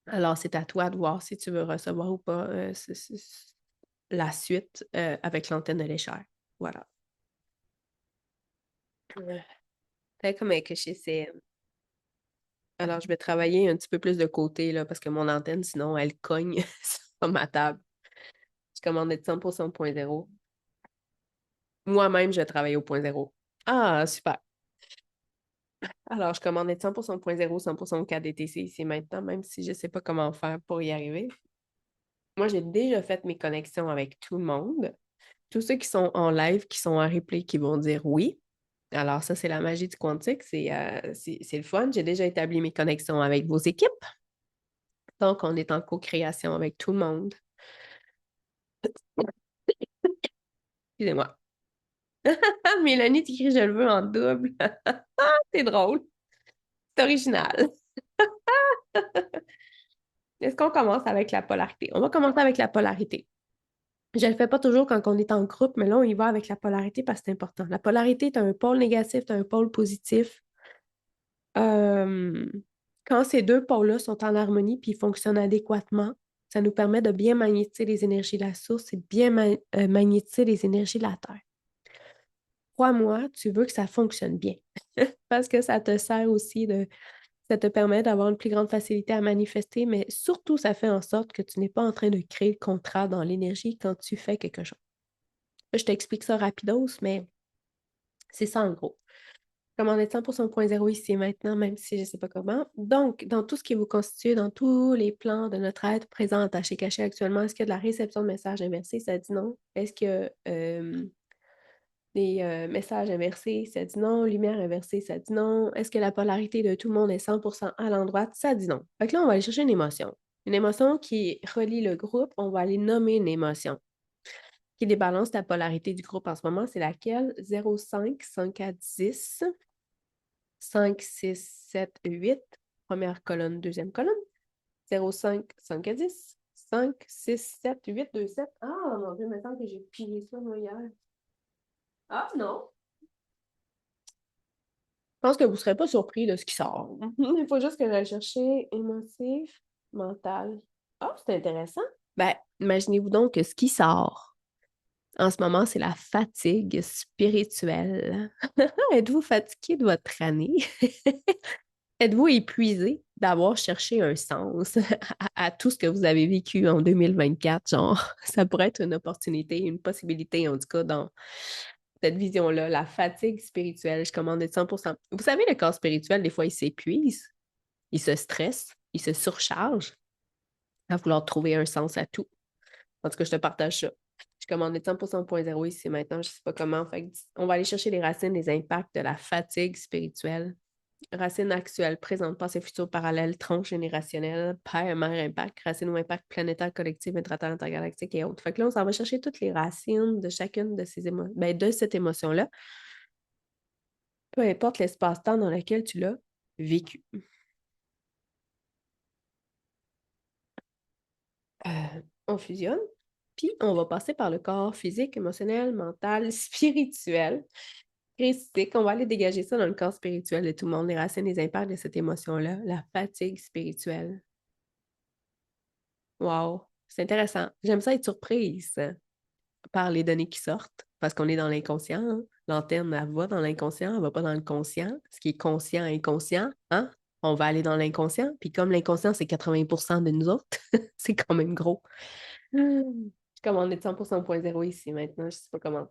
Alors, c'est à toi de voir si tu veux recevoir ou pas la suite avec l'antenne de l'échelle. Voilà. C'est comme que chez CM. Alors, je vais travailler un petit peu plus de côté, là, parce que mon antenne, sinon, elle cogne sur ma table. Je commande être 100% point zéro. Moi-même, je travaille au point zéro. Ah, super. Alors, je commande être 100% point zéro, 100% KDTC ici maintenant, même si je ne sais pas comment faire pour y arriver. Moi, j'ai déjà fait mes connexions avec tout le monde. Tous ceux qui sont en live, qui sont en replay, qui vont dire oui. Alors, ça, c'est la magie du quantique. C'est le fun. J'ai déjà établi mes connexions avec vos équipes. Donc, on est en co-création avec tout le monde. Excusez-moi. Mélanie, t'écris, je le veux en double. C'est drôle. C'est original. Est-ce qu'on commence avec la polarité? On va commencer avec la polarité. Je ne le fais pas toujours quand on est en groupe, mais là, on y va avec la polarité parce que c'est important. La polarité, tu as un pôle négatif, tu as un pôle positif. Euh, Quand ces deux pôles-là sont en harmonie puis fonctionnent adéquatement, Ça nous permet de bien magnétiser les énergies de la source et bien magnétiser les énergies de la Terre. Crois-moi, tu veux que ça fonctionne bien parce que ça te sert aussi ça te permet d'avoir une plus grande facilité à manifester, mais surtout, ça fait en sorte que tu n'es pas en train de créer le contrat dans l'énergie quand tu fais quelque chose. Là, je t'explique ça rapidos, mais c'est ça en gros. Comment être 100% 0.0 ici et maintenant, même si je ne sais pas comment. Donc, dans tout ce qui vous constitue, dans tous les plans de notre être présent, attaché, caché actuellement, est-ce qu'il y a de la réception de messages inversés? Ça dit non. Est-ce que des messages inversés? Ça dit non. Lumière inversée? Ça dit non. Est-ce que la polarité de tout le monde est 100% à l'endroit? Ça dit non. Fait que là, on va aller chercher une émotion. Une émotion qui relie le groupe, on va aller nommer une émotion qui débalance la polarité du groupe en ce moment. C'est laquelle? 0, 5, 5 à 10. 5, 6, 7, 8. Première colonne, deuxième colonne. 0, 5, 5 à 10. 5, 6, 7, 8, 2, 7. Ah, mon Dieu, maintenant que j'ai pilé ça, moi, hier. Ah, non. Je pense que vous ne serez pas surpris de ce qui sort. Il faut juste que j'aille chercher émotif, mental. Ah, c'est intéressant. Ben, imaginez-vous donc que ce qui sort en ce moment, c'est la fatigue spirituelle. Êtes-vous fatigué de votre année? Êtes-vous épuisé d'avoir cherché un sens à tout ce que vous avez vécu en 2024? Genre, ça pourrait être une opportunité, une possibilité, en tout cas, dans cette vision-là, la fatigue spirituelle. Je commande de 100%. Vous savez, le corps spirituel, des fois, il s'épuise, il se stresse, il se surcharge à vouloir trouver un sens à tout. En tout cas, je te partage ça. Je commande de 100% 0.0 ici maintenant, je ne sais pas comment. Fait que on va aller chercher les racines des impacts de la fatigue spirituelle. Racine actuelle, présente, passé, futur, parallèle, tronche générationnelle, père, mère, impact, racine ou impact planétaire, collectif, intraterre, intergalactique et autres. Fait que là, on s'en va chercher toutes les racines de chacune de ces émotions, de cette émotion-là, peu importe l'espace-temps dans lequel tu l'as vécu. On fusionne, puis on va passer par le corps physique, émotionnel, mental, spirituel, christique. On va aller dégager ça dans le corps spirituel de tout le monde, les racines, les impacts de cette émotion-là, la fatigue spirituelle. Wow, c'est intéressant. J'aime ça être surprise par les données qui sortent, parce qu'on est dans l'inconscient. Hein. L'antenne, elle va dans l'inconscient, elle ne va pas dans le conscient. Ce qui est conscient, inconscient, hein? On va aller dans l'inconscient. Puis comme l'inconscient, c'est 80% de nous autres, c'est quand même gros. Comme on est de 100% 0.0 ici maintenant, je ne sais pas comment.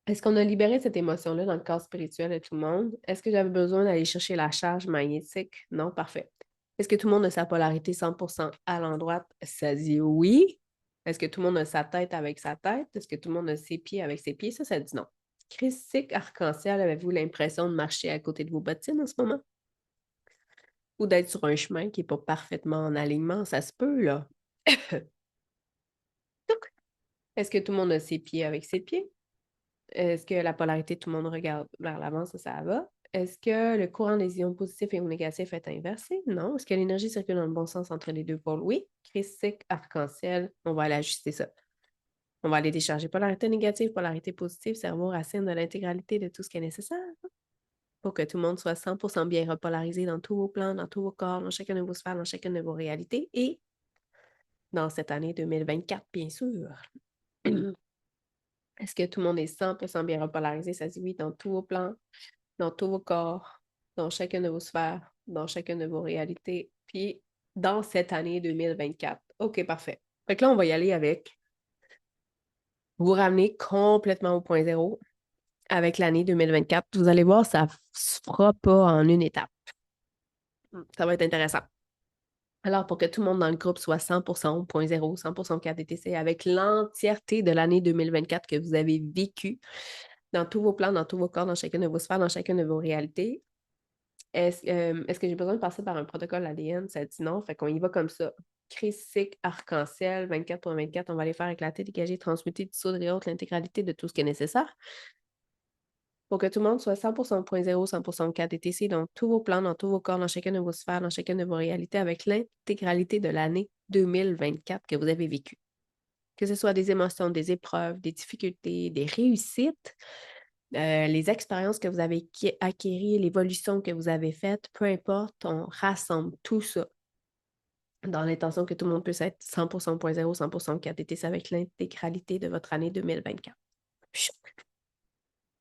Est-ce qu'on a libéré cette émotion-là dans le corps spirituel de tout le monde? Est-ce que j'avais besoin d'aller chercher la charge magnétique? Non, parfait. Est-ce que tout le monde a sa polarité 100% à l'endroit? Ça dit oui. Est-ce que tout le monde a sa tête avec sa tête? Est-ce que tout le monde a ses pieds avec ses pieds? Ça dit non. Christique arc-en-ciel, avez-vous l'impression de marcher à côté de vos bottines en ce moment? Ou d'être sur un chemin qui n'est pas parfaitement en alignement? Ça se peut, là. Est-ce que tout le monde a ses pieds avec ses pieds? Est-ce que la polarité, tout le monde regarde vers l'avant, ça va? Est-ce que le courant des ions positifs et ou négatifs est inversé? Non. Est-ce que l'énergie circule dans le bon sens entre les deux pôles? Oui. Christique, arc-en-ciel, on va aller ajuster ça. On va aller décharger polarité négative, polarité positive, cerveau, racine de l'intégralité de tout ce qui est nécessaire pour que tout le monde soit 100% bien repolarisé dans tous vos plans, dans tous vos corps, dans chacune de vos sphères, dans chacune de vos réalités et dans cette année 2024, bien sûr. Est-ce que tout le monde est 100% bien repolarisé? Ça dit oui dans tous vos plans, dans tous vos corps, dans chacune de vos sphères, dans chacune de vos réalités, puis dans cette année 2024. OK, parfait. Fait que là, on va y aller avec vous ramener complètement au point zéro avec l'année 2024. Vous allez voir, ça ne se fera pas en une étape. Ça va être intéressant. Alors, pour que tout le monde dans le groupe soit 100% au point zéro, 100% KDTC avec l'entièreté de l'année 2024 que vous avez vécu dans tous vos plans, dans tous vos corps, dans chacune de vos sphères, dans chacune de vos réalités, est-ce que j'ai besoin de passer par un protocole ADN? Ça dit non. Fait qu'on y va comme ça. Critique, arc-en-ciel, 24 on va les faire éclater, dégager, transmuter, dissoudre et autres l'intégralité de tout ce qui est nécessaire pour que tout le monde soit 100% 0.0, 100% KDTC dans tous vos plans, dans tous vos corps, dans chacune de vos sphères, dans chacune de vos réalités avec l'intégralité de l'année 2024 que vous avez vécue. Que ce soit des émotions, des épreuves, des difficultés, des réussites, les expériences que vous avez acquises, l'évolution que vous avez faite, peu importe, on rassemble tout ça dans l'intention que tout le monde puisse être 100% 0.0, 100% KDTC avec l'intégralité de votre année 2024.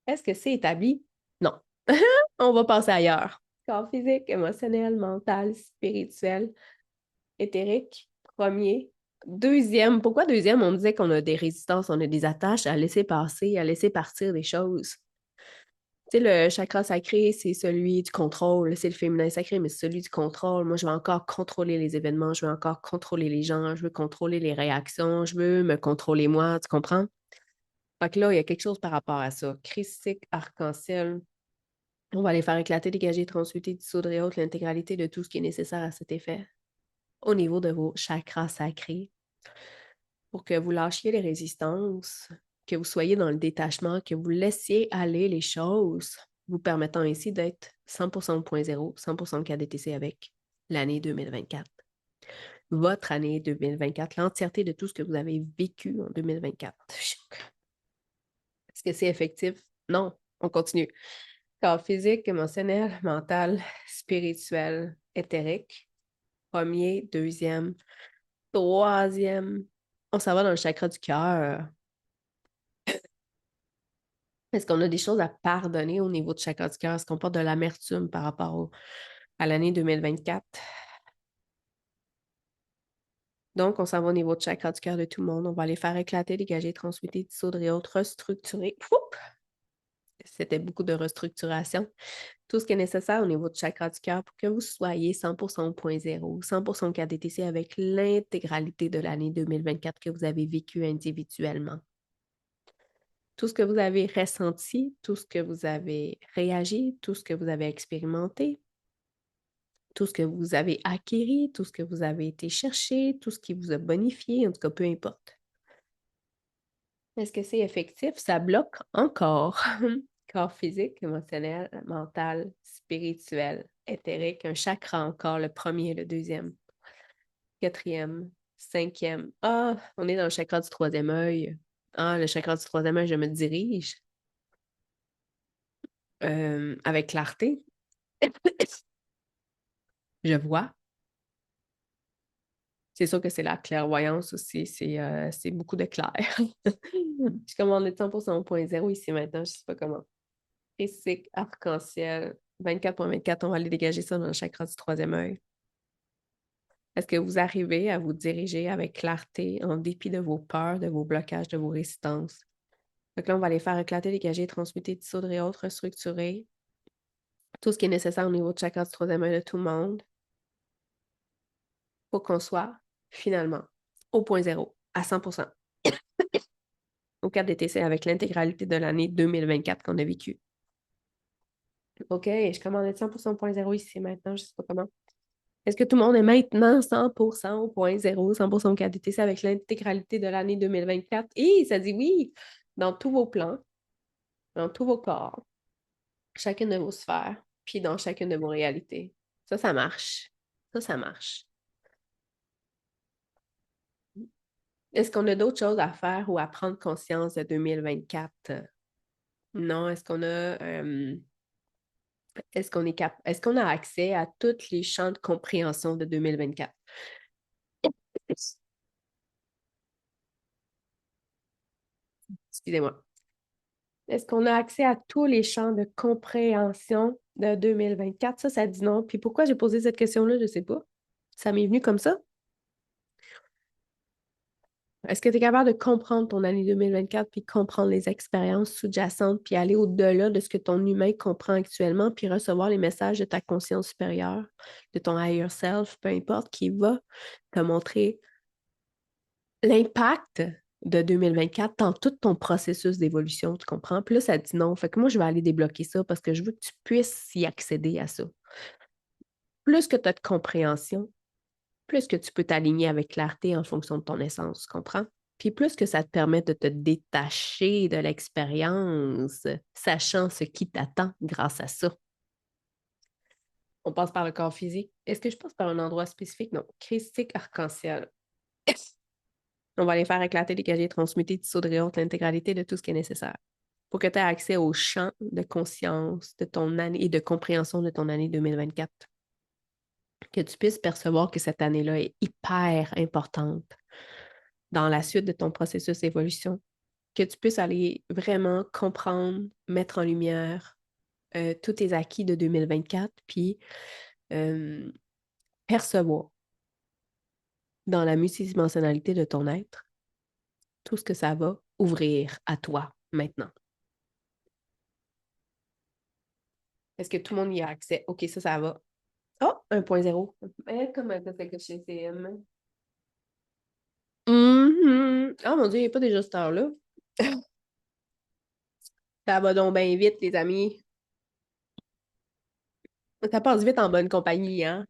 Est-ce que c'est établi? Non. On va passer ailleurs. Corps physique, émotionnel, mental, spirituel, éthérique, premier. Deuxième, pourquoi deuxième? On disait qu'on a des résistances, on a des attaches à laisser passer, à laisser partir des choses. Tu sais, le chakra sacré, c'est celui du contrôle, c'est le féminin sacré, mais c'est celui du contrôle. Moi, je veux encore contrôler les événements, je veux encore contrôler les gens, je veux contrôler les réactions, je veux me contrôler moi, tu comprends? Fait que là, il y a quelque chose par rapport à ça. Christique, arc-en-ciel, on va aller faire éclater, dégager, transmuter, dissoudre et autres l'intégralité de tout ce qui est nécessaire à cet effet au niveau de vos chakras sacrés pour que vous lâchiez les résistances, que vous soyez dans le détachement, que vous laissiez aller les choses, vous permettant ainsi d'être 100% au point zéro, 100% KDTC avec l'année 2024. Votre année 2024, l'entièreté de tout ce que vous avez vécu en 2024. Est-ce que c'est effectif? Non, on continue. Corps physique, émotionnel, mental, spirituel, éthérique. Premier, deuxième, troisième. On s'en va dans le chakra du cœur. Est-ce qu'on a des choses à pardonner au niveau du chakra du cœur? Est-ce qu'on porte de l'amertume par rapport à l'année 2024? Donc, on s'en va au niveau du chakra du cœur de tout le monde. On va les faire éclater, dégager, transmuter, dissoudre et autres, restructurer. C'était beaucoup de restructuration. Tout ce qui est nécessaire au niveau du chakra du cœur pour que vous soyez 100% au point zéro, 100% KDTC avec l'intégralité de l'année 2024 que vous avez vécu individuellement. Tout ce que vous avez ressenti, tout ce que vous avez réagi, tout ce que vous avez expérimenté, tout ce que vous avez acquis, tout ce que vous avez été chercher, tout ce qui vous a bonifié, en tout cas, peu importe. Est-ce que c'est effectif? Ça bloque encore. Corps physique, émotionnel, mental, spirituel, éthérique, un chakra encore, le premier, le deuxième, quatrième, cinquième. Ah, on est dans le chakra du troisième œil. Ah, le chakra du troisième œil, je me dirige avec clarté. Je vois. C'est sûr que c'est la clairvoyance aussi, c'est beaucoup de clair. Je commande le 100% au point zéro ici maintenant, je ne sais pas comment. Critique, arc-en-ciel, 24.24, on va aller dégager ça dans le chakra du troisième œil. Est-ce que vous arrivez à vous diriger avec clarté en dépit de vos peurs, de vos blocages, de vos résistances? Donc là, on va les faire éclater, dégager, transmuter, dissoudre et autres, restructurer. Tout ce qui est nécessaire au niveau du chakra du troisième œil de tout le monde pour qu'on soit finalement au point zéro, à 100%. Au 4 DTC avec l'intégralité de l'année 2024 qu'on a vécue. OK, je commande 100% au point zéro ici maintenant, je ne sais pas comment. Est-ce que tout le monde est maintenant 100% au point zéro, 100% au 4 DTC avec l'intégralité de l'année 2024? Et ça dit oui, dans tous vos plans, dans tous vos corps, chacune de vos sphères, puis dans chacune de vos réalités. Ça marche. Ça marche. Est-ce qu'on a d'autres choses à faire ou à prendre conscience de 2024? Non, est-ce qu'on a accès à tous les champs de compréhension de 2024? Excusez-moi. Est-ce qu'on a accès à tous les champs de compréhension de 2024? Ça dit non. Puis pourquoi j'ai posé cette question-là, je ne sais pas. Ça m'est venu comme ça. Est-ce que tu es capable de comprendre ton année 2024 puis comprendre les expériences sous-jacentes puis aller au-delà de ce que ton humain comprend actuellement puis recevoir les messages de ta conscience supérieure, de ton higher self, peu importe, qui va te montrer l'impact de 2024 dans tout ton processus d'évolution, tu comprends? Puis là, ça dit non. Fait que moi, je vais aller débloquer ça parce que je veux que tu puisses y accéder à ça. Plus que tu as de compréhension, plus que tu peux t'aligner avec clarté en fonction de ton essence, tu comprends? Puis plus que ça te permet de te détacher de l'expérience, sachant ce qui t'attend grâce à ça. On passe par le corps physique. Est-ce que je passe par un endroit spécifique? Non. Christique arc-en-ciel. On va aller faire éclater, dégager, transmuter, dissoudre et autres l'intégralité de tout ce qui est nécessaire pour que tu aies accès au champ de conscience de ton année et de compréhension de ton année 2024. que tu puisses percevoir que cette année-là est hyper importante dans la suite de ton processus d'évolution, que tu puisses aller vraiment comprendre, mettre en lumière tous tes acquis de 2024, puis euh, percevoir dans la multidimensionnalité de ton être tout ce que ça va ouvrir à toi maintenant. Est-ce que tout le monde y a accès? OK, ça va. Oh, 1.0. Comment ça fait que chez CM? Oh mon Dieu, il n'y a pas déjà cette heure-là. Ça va donc bien vite, les amis. Ça passe vite en bonne compagnie, hein?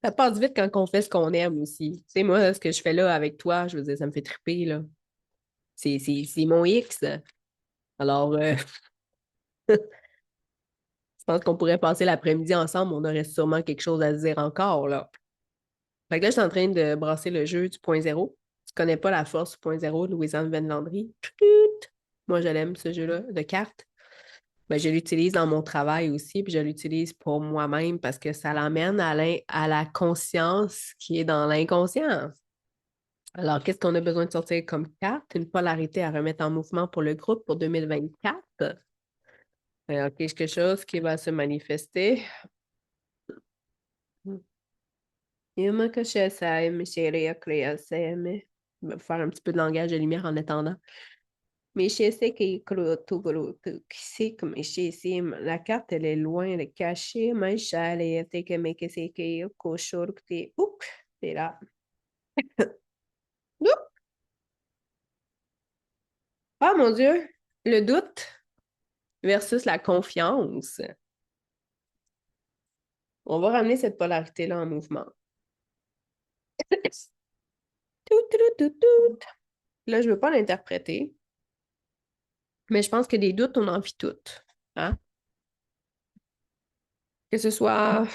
Ça passe vite quand on fait ce qu'on aime aussi. Tu sais, moi, ce que je fais là avec toi, je veux dire, ça me fait triper, là. C'est mon X. Alors, je pense qu'on pourrait passer l'après-midi ensemble, on aurait sûrement quelque chose à se dire encore, là. Fait que là, je suis en train de brasser le jeu du point zéro. Tu connais pas la force du point zéro de Louise-Anne Van Landry? Tut! Moi, je l'aime, ce jeu-là, de cartes. Ben, je l'utilise dans mon travail aussi, puis je l'utilise pour moi-même parce que ça l'emmène à la conscience qui est dans l'inconscient. Alors, qu'est-ce qu'on a besoin de sortir comme carte? Une polarité à remettre en mouvement pour le groupe pour 2024. Quelque chose qui va se manifester. Il que je sais, mais chérie, mais je vais faire un petit peu de langage de lumière en attendant. Mais je sais qu'il c'est comme je sais, la carte, elle est loin, elle est cachée, mais je sais que c'est que cochon, que t'es, oups, c'est là. Oups! Ah mon Dieu, le doute versus la confiance. On va ramener cette polarité-là en mouvement. Tout, tout, tout, tout. Là, je ne veux pas l'interpréter, mais je pense que des doutes, on en vit toutes. Hein? Que ce soit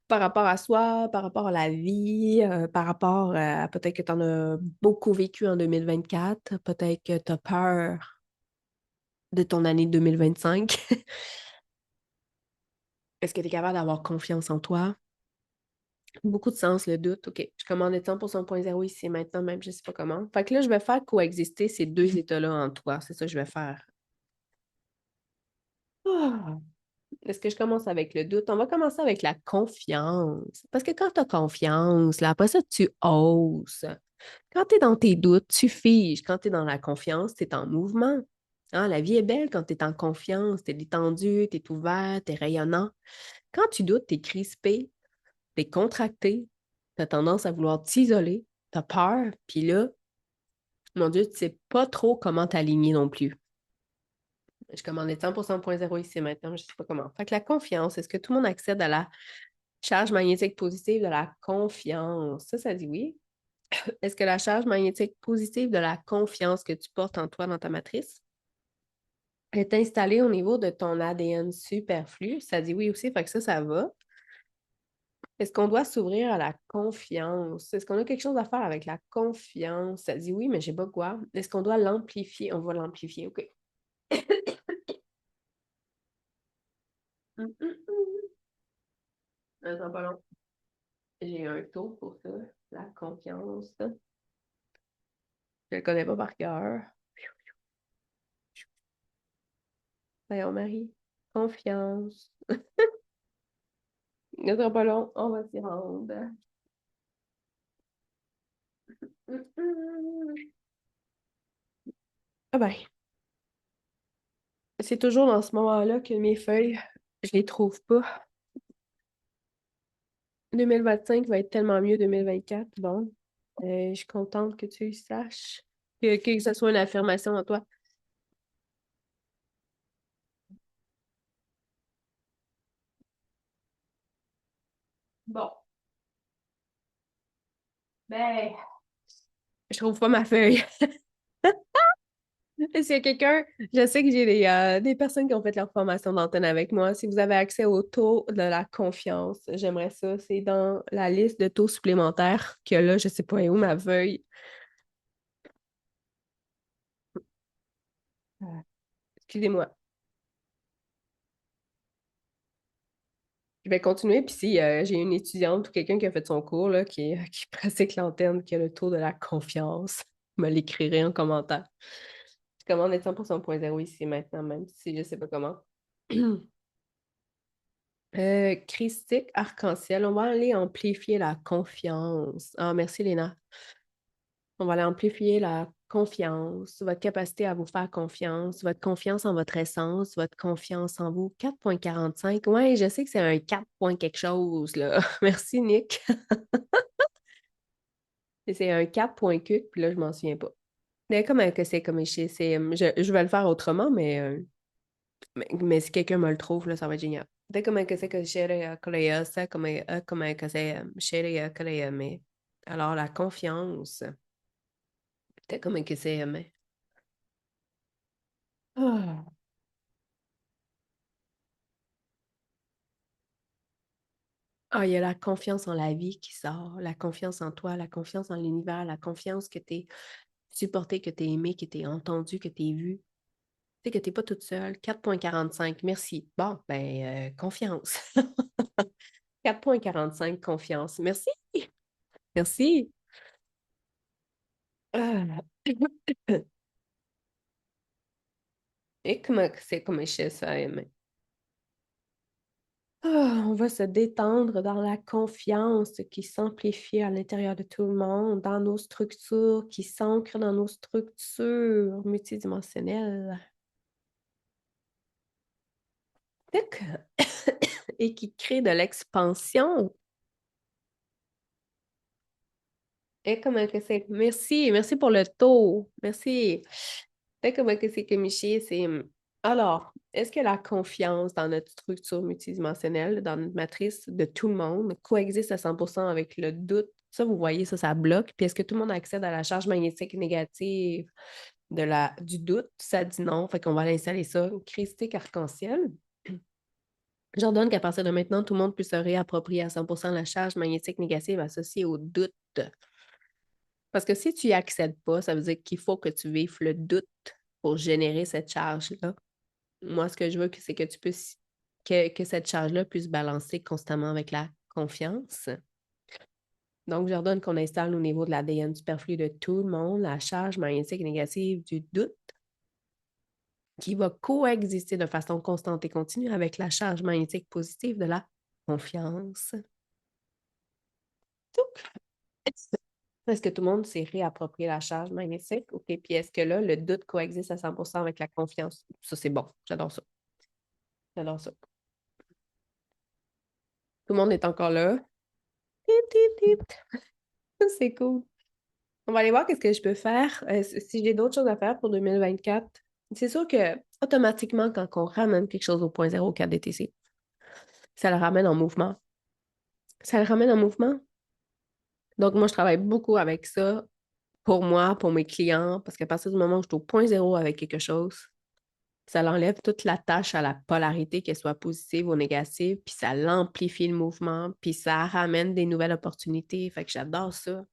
par rapport à soi, par rapport à la vie, par rapport à peut-être que tu en as beaucoup vécu en 2024, peut-être que tu as peur de ton année 2025. Est-ce que tu es capable d'avoir confiance en toi? Beaucoup de sens, le doute. OK, je commande 100% 0.0 ici maintenant, même je ne sais pas comment. Fait que là, je vais faire coexister ces deux états-là en toi. C'est ça que je vais faire. Ah. Est-ce que je commence avec le doute? On va commencer avec la confiance. Parce que quand tu as confiance, là, après ça, tu oses. Quand tu es dans tes doutes, tu figes. Quand tu es dans la confiance, tu es en mouvement. Hein, la vie est belle quand tu es en confiance, tu es détendu, tu es ouvert, tu es rayonnant. Quand tu doutes, tu es crispé, tu es contracté, tu as tendance à vouloir t'isoler, tu as peur, puis là, mon Dieu, tu ne sais pas trop comment t'aligner non plus. Je commandais 100% 0.0 ici maintenant, je ne sais pas comment. Fait que la confiance, est-ce que tout le monde accède à la charge magnétique positive de la confiance? Ça dit oui. Est-ce que la charge magnétique positive de la confiance que tu portes en toi dans ta matrice est installée au niveau de ton ADN superflu? Ça dit oui aussi, fait que ça va. Est-ce qu'on doit s'ouvrir à la confiance? Est-ce qu'on a quelque chose à faire avec la confiance? Ça dit oui, mais je sais pas quoi. Est-ce qu'on doit l'amplifier? On va l'amplifier, OK. Attends pas long. J'ai un taux pour ça. La confiance. Je le connais pas par cœur. Voyons, Marie. Confiance. Ne sera pas long, on va s'y rendre. Ah ben, c'est toujours dans ce moment-là que mes feuilles, je les trouve pas. 2025 va être tellement mieux 2024. Bon, je suis contente que tu le saches. Que ce soit une affirmation en toi. Bon, ben, je trouve pas ma feuille. S'il y a quelqu'un, je sais que j'ai des personnes qui ont fait leur formation d'antenne avec moi. Si vous avez accès au taux de la confiance, j'aimerais ça. C'est dans la liste de taux supplémentaires que là, je sais pas où ma feuille. Ah, excusez-moi. Je vais continuer, puis si j'ai une étudiante ou quelqu'un qui a fait son cours, là, qui pratique l'antenne, qui a le taux de la confiance, me l'écrirait en commentaire. Je commande être 100% ici maintenant, même si je ne sais pas comment. Christique arc-en-ciel, on va aller amplifier la confiance. Ah, merci Léna. On va aller amplifier la confiance, votre capacité à vous faire confiance, votre confiance en votre essence, votre confiance en vous. 4,45. Ouais, je sais que c'est un 4 point quelque chose, là. Merci, Nick. C'est un 4 point cuc, puis là, je m'en souviens pas. Mais comment que c'est comme ici? Je vais le faire autrement, mais si quelqu'un me le trouve, là, ça va être génial. Dès comment que c'est que chérie Korea, ça, comment que c'est chérie Korea, mais alors la confiance, dès comment que c'est, mais. Ah. Ah, il y a la confiance en la vie qui sort, la confiance en toi, la confiance en l'univers, la confiance que tu es supporté, que tu es aimé, que tu es entendu, que tu es vu. Tu sais que tu n'es pas toute seule. 4,45. Merci. Bon, ben, confiance. 4,45, confiance. Merci. Merci. Ah. Et comment c'est comme je ça, aimé? Ah, on va se détendre dans la confiance qui s'amplifie à l'intérieur de tout le monde, dans nos structures, qui s'ancrent dans nos structures multidimensionnelles. Tic. Et qui crée de l'expansion. Et comment que c'est? Merci, merci pour le taux. Merci. Et comment que c'est que Michi, c'est. Alors, est-ce que la confiance dans notre structure multidimensionnelle, dans notre matrice de tout le monde, coexiste à 100% avec le doute? Ça, vous voyez, ça bloque. Puis est-ce que tout le monde accède à la charge magnétique négative du doute? Ça dit non. Fait qu'on va aller installer ça. Christique arc-en-ciel. J'ordonne qu'à partir de maintenant, tout le monde puisse se réapproprier à 100% la charge magnétique négative associée au doute. Parce que si tu n'y accèdes pas, ça veut dire qu'il faut que tu vives le doute pour générer cette charge-là. Moi, ce que je veux, c'est que tu puisses, que cette charge-là puisse balancer constamment avec la confiance. Donc, j'ordonne qu'on installe au niveau de l'ADN superflu de tout le monde la charge magnétique négative du doute qui va coexister de façon constante et continue avec la charge magnétique positive de la confiance. Est-ce que tout le monde s'est réapproprié la charge magnétique? OK. Puis est-ce que là, le doute coexiste à 100% avec la confiance? Ça, c'est bon. J'adore ça. J'adore ça. Tout le monde est encore là. Tip, tip, tip. C'est cool. On va aller voir qu'est-ce que je peux faire. Si j'ai d'autres choses à faire pour 2024. C'est sûr que automatiquement, quand on ramène quelque chose au point 0,4 DTC, ça le ramène en mouvement. Ça le ramène en mouvement. Donc, moi, je travaille beaucoup avec ça pour moi, pour mes clients, parce qu'à partir du moment où je suis au point zéro avec quelque chose, ça l'enlève toute la tâche à la polarité, qu'elle soit positive ou négative, puis ça l'amplifie le mouvement, puis ça ramène des nouvelles opportunités. Fait que j'adore ça.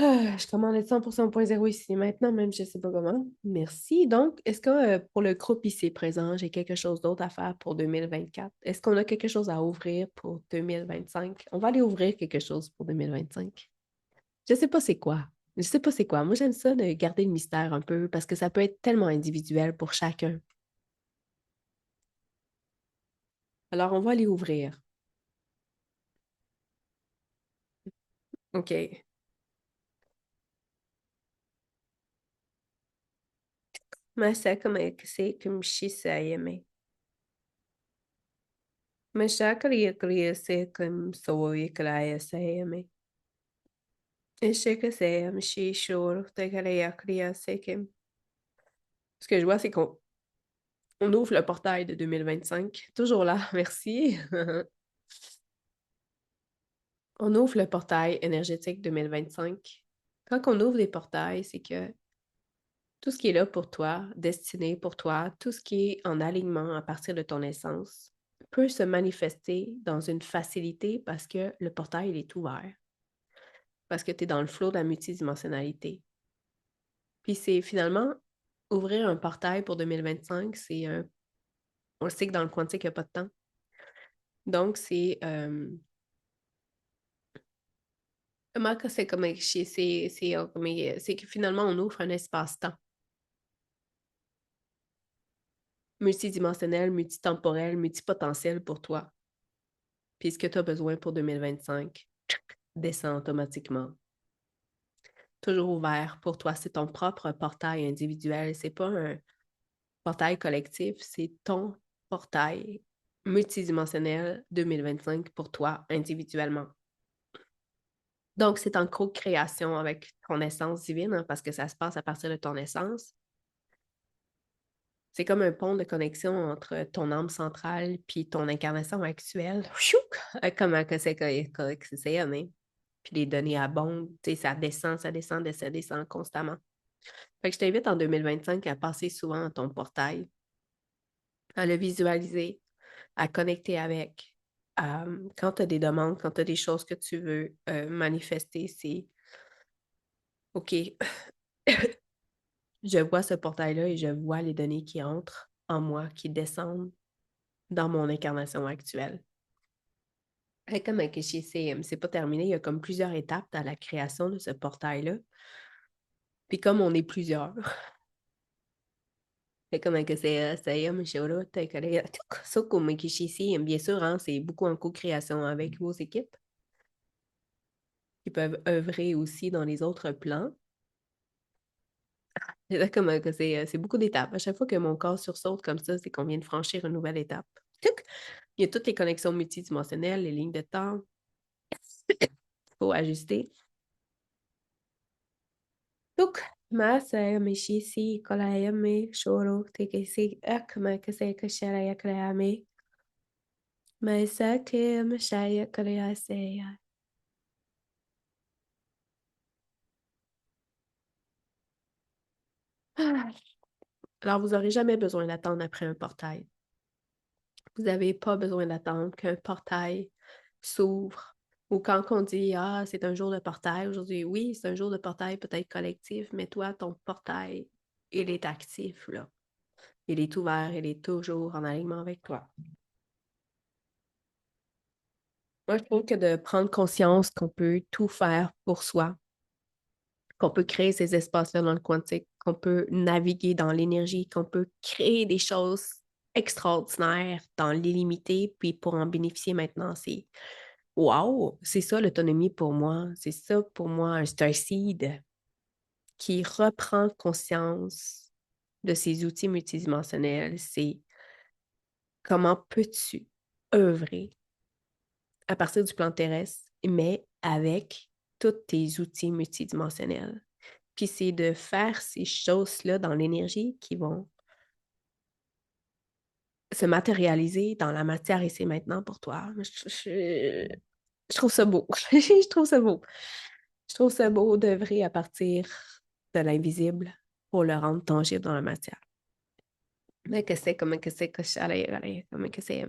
Ah, je commande être 100% au point zéro ici maintenant, même je ne sais pas comment. Merci. Donc, est-ce que pour le groupe ici présent, j'ai quelque chose d'autre à faire pour 2024? Est-ce qu'on a quelque chose à ouvrir pour 2025? On va aller ouvrir quelque chose pour 2025. Je sais pas c'est quoi. Je sais pas c'est quoi. Moi, j'aime ça de garder le mystère un peu parce que ça peut être tellement individuel pour chacun. Alors, on va aller ouvrir. OK. Masa kama kasi kumshisa yame. Masha kariya kariya se kum soye karaya se yame. Ishika se amshi shur te kariya kariya se kim. Ce que je vois, c'est qu'on ouvre le portail de 2025. Toujours là, merci. On ouvre le portail énergétique 2025. Quand on ouvre des portails, c'est que tout ce qui est là pour toi, destiné pour toi, tout ce qui est en alignement à partir de ton essence, peut se manifester dans une facilité parce que le portail il est ouvert, parce que tu es dans le flot de la multidimensionnalité. Puis c'est finalement ouvrir un portail pour 2025, On le sait que dans le quantique, il n'y a pas de temps. Donc, comment que c'est comme c'est que finalement, on ouvre un espace-temps multidimensionnel, multitemporel, multipotentiel pour toi. Puis ce que tu as besoin pour 2025 descend automatiquement. Toujours ouvert pour toi. C'est ton propre portail individuel. C'est pas un portail collectif, c'est ton portail multidimensionnel 2025 pour toi individuellement. Donc, c'est en co-création avec ton essence divine, hein, parce que ça se passe à partir de ton essence. C'est comme un pont de connexion entre ton âme centrale puis ton incarnation actuelle. Comment que c'est, hein? Puis les données abondent, tu sais, ça descend constamment. Fait que je t'invite en 2025 à passer souvent à ton portail, à le visualiser, à connecter avec. Quand tu as des demandes, quand tu as des choses que tu veux manifester, c'est OK, je vois ce portail-là et je vois les données qui entrent en moi, qui descendent dans mon incarnation actuelle. Et comme avec c'est pas terminé, il y a comme plusieurs étapes à la création de ce portail-là. Puis comme on est plusieurs, c'est comme que bien sûr, hein, c'est beaucoup en co-création avec vos équipes qui peuvent œuvrer aussi dans les autres plans. C'est comme que c'est beaucoup d'étapes. À chaque fois que mon corps sursaute comme ça, c'est qu'on vient de franchir une nouvelle étape. Tuc! Il y a toutes les connexions multidimensionnelles, les lignes de temps. Il faut ajuster. Donc, Masa Mishisi Kolayame Shoro Tekesi Akma Kaseka Sharaya Krayame Maisake Mashaya Krayaseya. Alors, vous n'aurez jamais besoin d'attendre après un portail. Vous n'avez pas besoin d'attendre qu'un portail s'ouvre. Ou quand on dit Ah, c'est un jour de portail, aujourd'hui, oui, c'est un jour de portail peut-être collectif, mais toi, ton portail, il est actif, là. Il est ouvert, il est toujours en alignement avec toi. Moi, je trouve que de prendre conscience qu'on peut tout faire pour soi, qu'on peut créer ces espaces-là dans le quantique, qu'on peut naviguer dans l'énergie, qu'on peut créer des choses extraordinaires dans l'illimité, puis pour en bénéficier maintenant, c'est wow, c'est ça l'autonomie pour moi. C'est ça pour moi un starseed qui reprend conscience de ces outils multidimensionnels. C'est comment peux-tu œuvrer à partir du plan terrestre, mais avec tous tes outils multidimensionnels. Puis c'est de faire ces choses-là dans l'énergie qui vont se matérialiser dans la matière ici et maintenant pour toi. Je trouve ça beau. Je trouve ça beau. Je trouve ça beau d'œuvrer à partir de l'invisible pour le rendre tangible dans la matière. Mais que c'est, comment que c'est, que comment que c'est.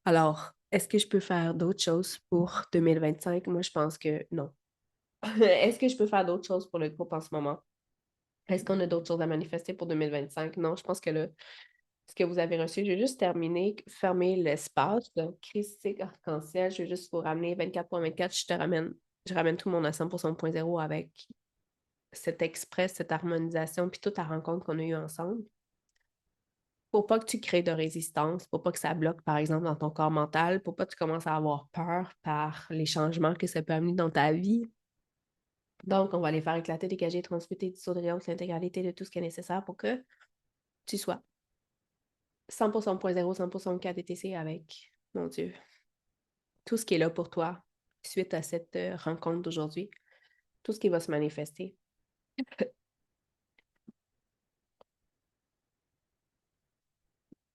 Alors, est-ce que je peux faire d'autres choses pour 2025? Moi, je pense que non. Est-ce que je peux faire d'autres choses pour le groupe en ce moment? Est-ce qu'on a d'autres choses à manifester pour 2025? Non, je pense que là, ce que vous avez reçu, je vais juste terminer, fermer l'espace. Donc, Christique Arc-en-Ciel, je vais juste vous ramener 24.24. Je ramène tout le monde à 100% avec cet express, cette harmonisation, puis toute la rencontre qu'on a eue ensemble. Pour pas que tu crées de résistance, pour pas que ça bloque, par exemple, dans ton corps mental, pour pas que tu commences à avoir peur par les changements que ça peut amener dans ta vie. Donc, on va les faire éclater, dégager, transmuter, dissoudre l'intégralité de tout ce qui est nécessaire pour que tu sois 100%.0, 100% KDTC avec, mon Dieu, tout ce qui est là pour toi suite à cette rencontre d'aujourd'hui, tout ce qui va se manifester.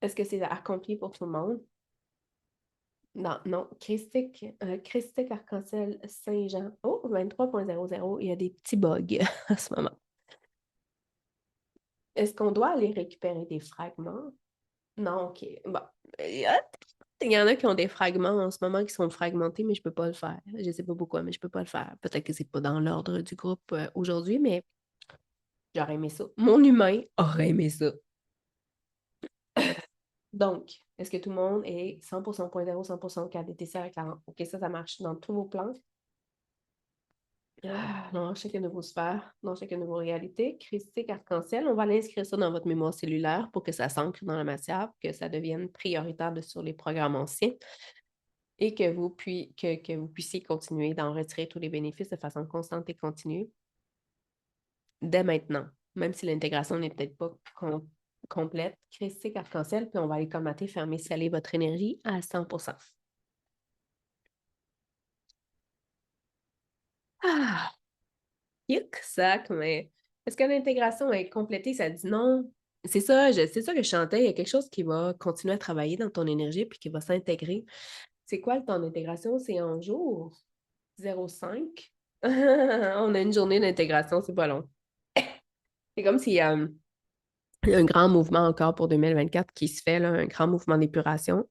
Est-ce que c'est accompli pour tout le monde? Non, non. Christique Arc-en-Ciel Saint-Jean. Oh, 23.00. Il y a des petits bugs à ce moment. Est-ce qu'on doit aller récupérer des fragments? Non, OK. Bon. Il y en a qui ont des fragments en ce moment qui sont fragmentés, mais je ne peux pas le faire. Je ne sais pas pourquoi, mais je ne peux pas le faire. Peut-être que ce n'est pas dans l'ordre du groupe aujourd'hui, mais j'aurais aimé ça. Mon humain aurait aimé ça. Donc, est-ce que tout le monde est 100% point zéro, 100% KDTC avec la rampe? OK, ça marche dans tous vos plans. Dans chacune de vos sphères, dans chacune de vos réalités. Christique arc-en-ciel, on va aller inscrire ça dans votre mémoire cellulaire pour que ça s'ancre dans la matière, pour que ça devienne prioritaire sur les programmes anciens et que vous puissiez continuer d'en retirer tous les bénéfices de façon constante et continue dès maintenant, même si l'intégration n'est peut-être pas complète. Christique arc-en-ciel, puis on va aller colmater, fermer, sceller votre énergie à 100%. Ah, yuck, sac, mais est-ce que l'intégration est complétée? Ça dit non. C'est ça que je chantais. Il y a quelque chose qui va continuer à travailler dans ton énergie puis qui va s'intégrer. C'est quoi le temps d'intégration? C'est en jour 0,5. On a une journée d'intégration, c'est pas long. C'est comme s'il y a un grand mouvement encore pour 2024 qui se fait, là, un grand mouvement d'épuration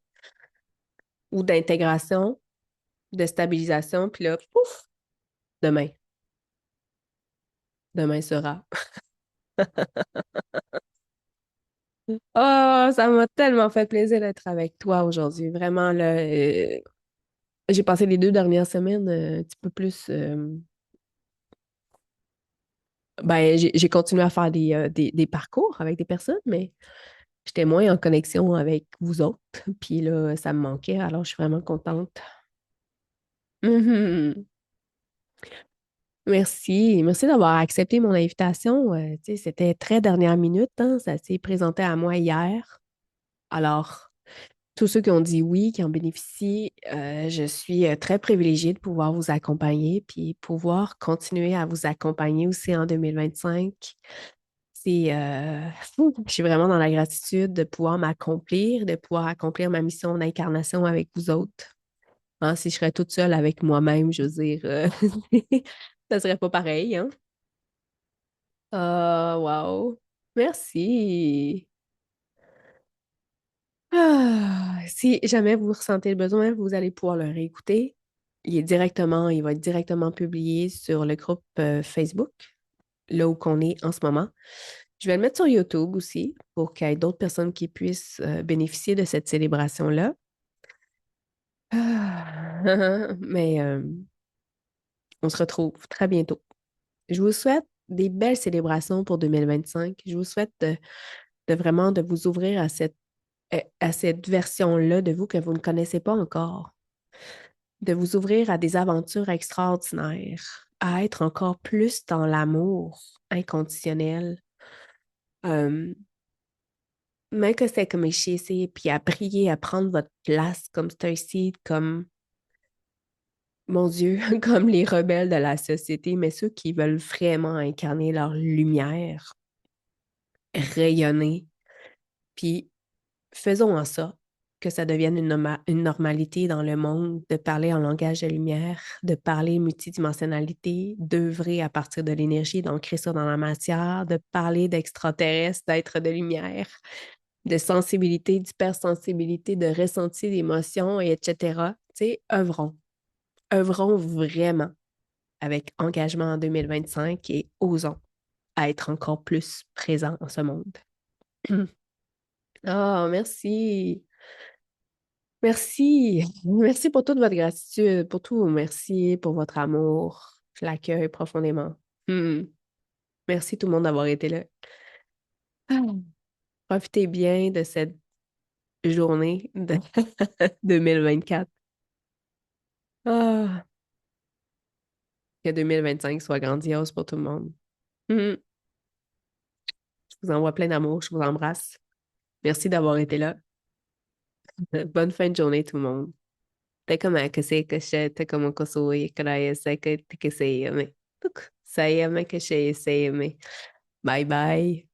ou d'intégration, de stabilisation, puis là, pouf, demain. Demain sera. Oh, ça m'a tellement fait plaisir d'être avec toi aujourd'hui. Vraiment, là, j'ai passé les 2 dernières semaines un petit peu plus. Ben, j'ai continué à faire des parcours avec des personnes, mais j'étais moins en connexion avec vous autres. Puis là, ça me manquait, alors je suis vraiment contente. Mhm. Merci. Merci d'avoir accepté mon invitation. Tu sais, c'était très dernière minute, hein. Ça s'est présenté à moi hier. Alors, tous ceux qui ont dit oui, qui en bénéficient, je suis très privilégiée de pouvoir vous accompagner, puis pouvoir continuer à vous accompagner aussi en 2025. Je suis vraiment dans la gratitude de pouvoir m'accomplir, de pouvoir accomplir ma mission d'incarnation avec vous autres. Hein, si je serais toute seule avec moi-même, je veux dire, ça serait pas pareil, hein? Ah, wow. Merci. Si jamais vous ressentez le besoin, vous allez pouvoir le réécouter. Il va être directement publié sur le groupe Facebook, là où qu'on est en ce moment. Je vais le mettre sur YouTube aussi pour qu'il y ait d'autres personnes qui puissent bénéficier de cette célébration-là. Mais on se retrouve très bientôt. Je vous souhaite des belles célébrations pour 2025. Je vous souhaite de vraiment de vous ouvrir à cette version-là de vous que vous ne connaissez pas encore, de vous ouvrir à des aventures extraordinaires, à être encore plus dans l'amour inconditionnel, euh, mais que c'est comme ici, puis à prier, à prendre votre place comme Starseed, comme, mon Dieu, comme les rebelles de la société, mais ceux qui veulent vraiment incarner leur lumière, rayonner, puis faisons en ça que ça devienne une normalité dans le monde de parler en langage de lumière, de parler multidimensionnalité, d'œuvrer à partir de l'énergie, d'ancrer ça dans la matière, de parler d'extraterrestres, d'êtres de lumière, de sensibilité, d'hypersensibilité, de ressenti d'émotions, et etc. Tu sais, œuvrons. Œuvrons vraiment avec engagement en 2025 et osons à être encore plus présents en ce monde. Ah, merci. Merci. Merci pour toute votre gratitude, pour tout. Merci pour votre amour. Je l'accueille profondément. Hmm. Merci tout le monde d'avoir été là. Ah. Profitez bien de cette journée de 2024. Ah, que 2025 soit grandiose pour tout le monde. Hmm. Je vous envoie plein d'amour. Je vous embrasse. Merci d'avoir été là. Bonne fin de journée, tout le monde. Te kama kasi kasha te kama kosoi karaya saka te kasayame. Tuk sayame kashay sayame. Bye bye.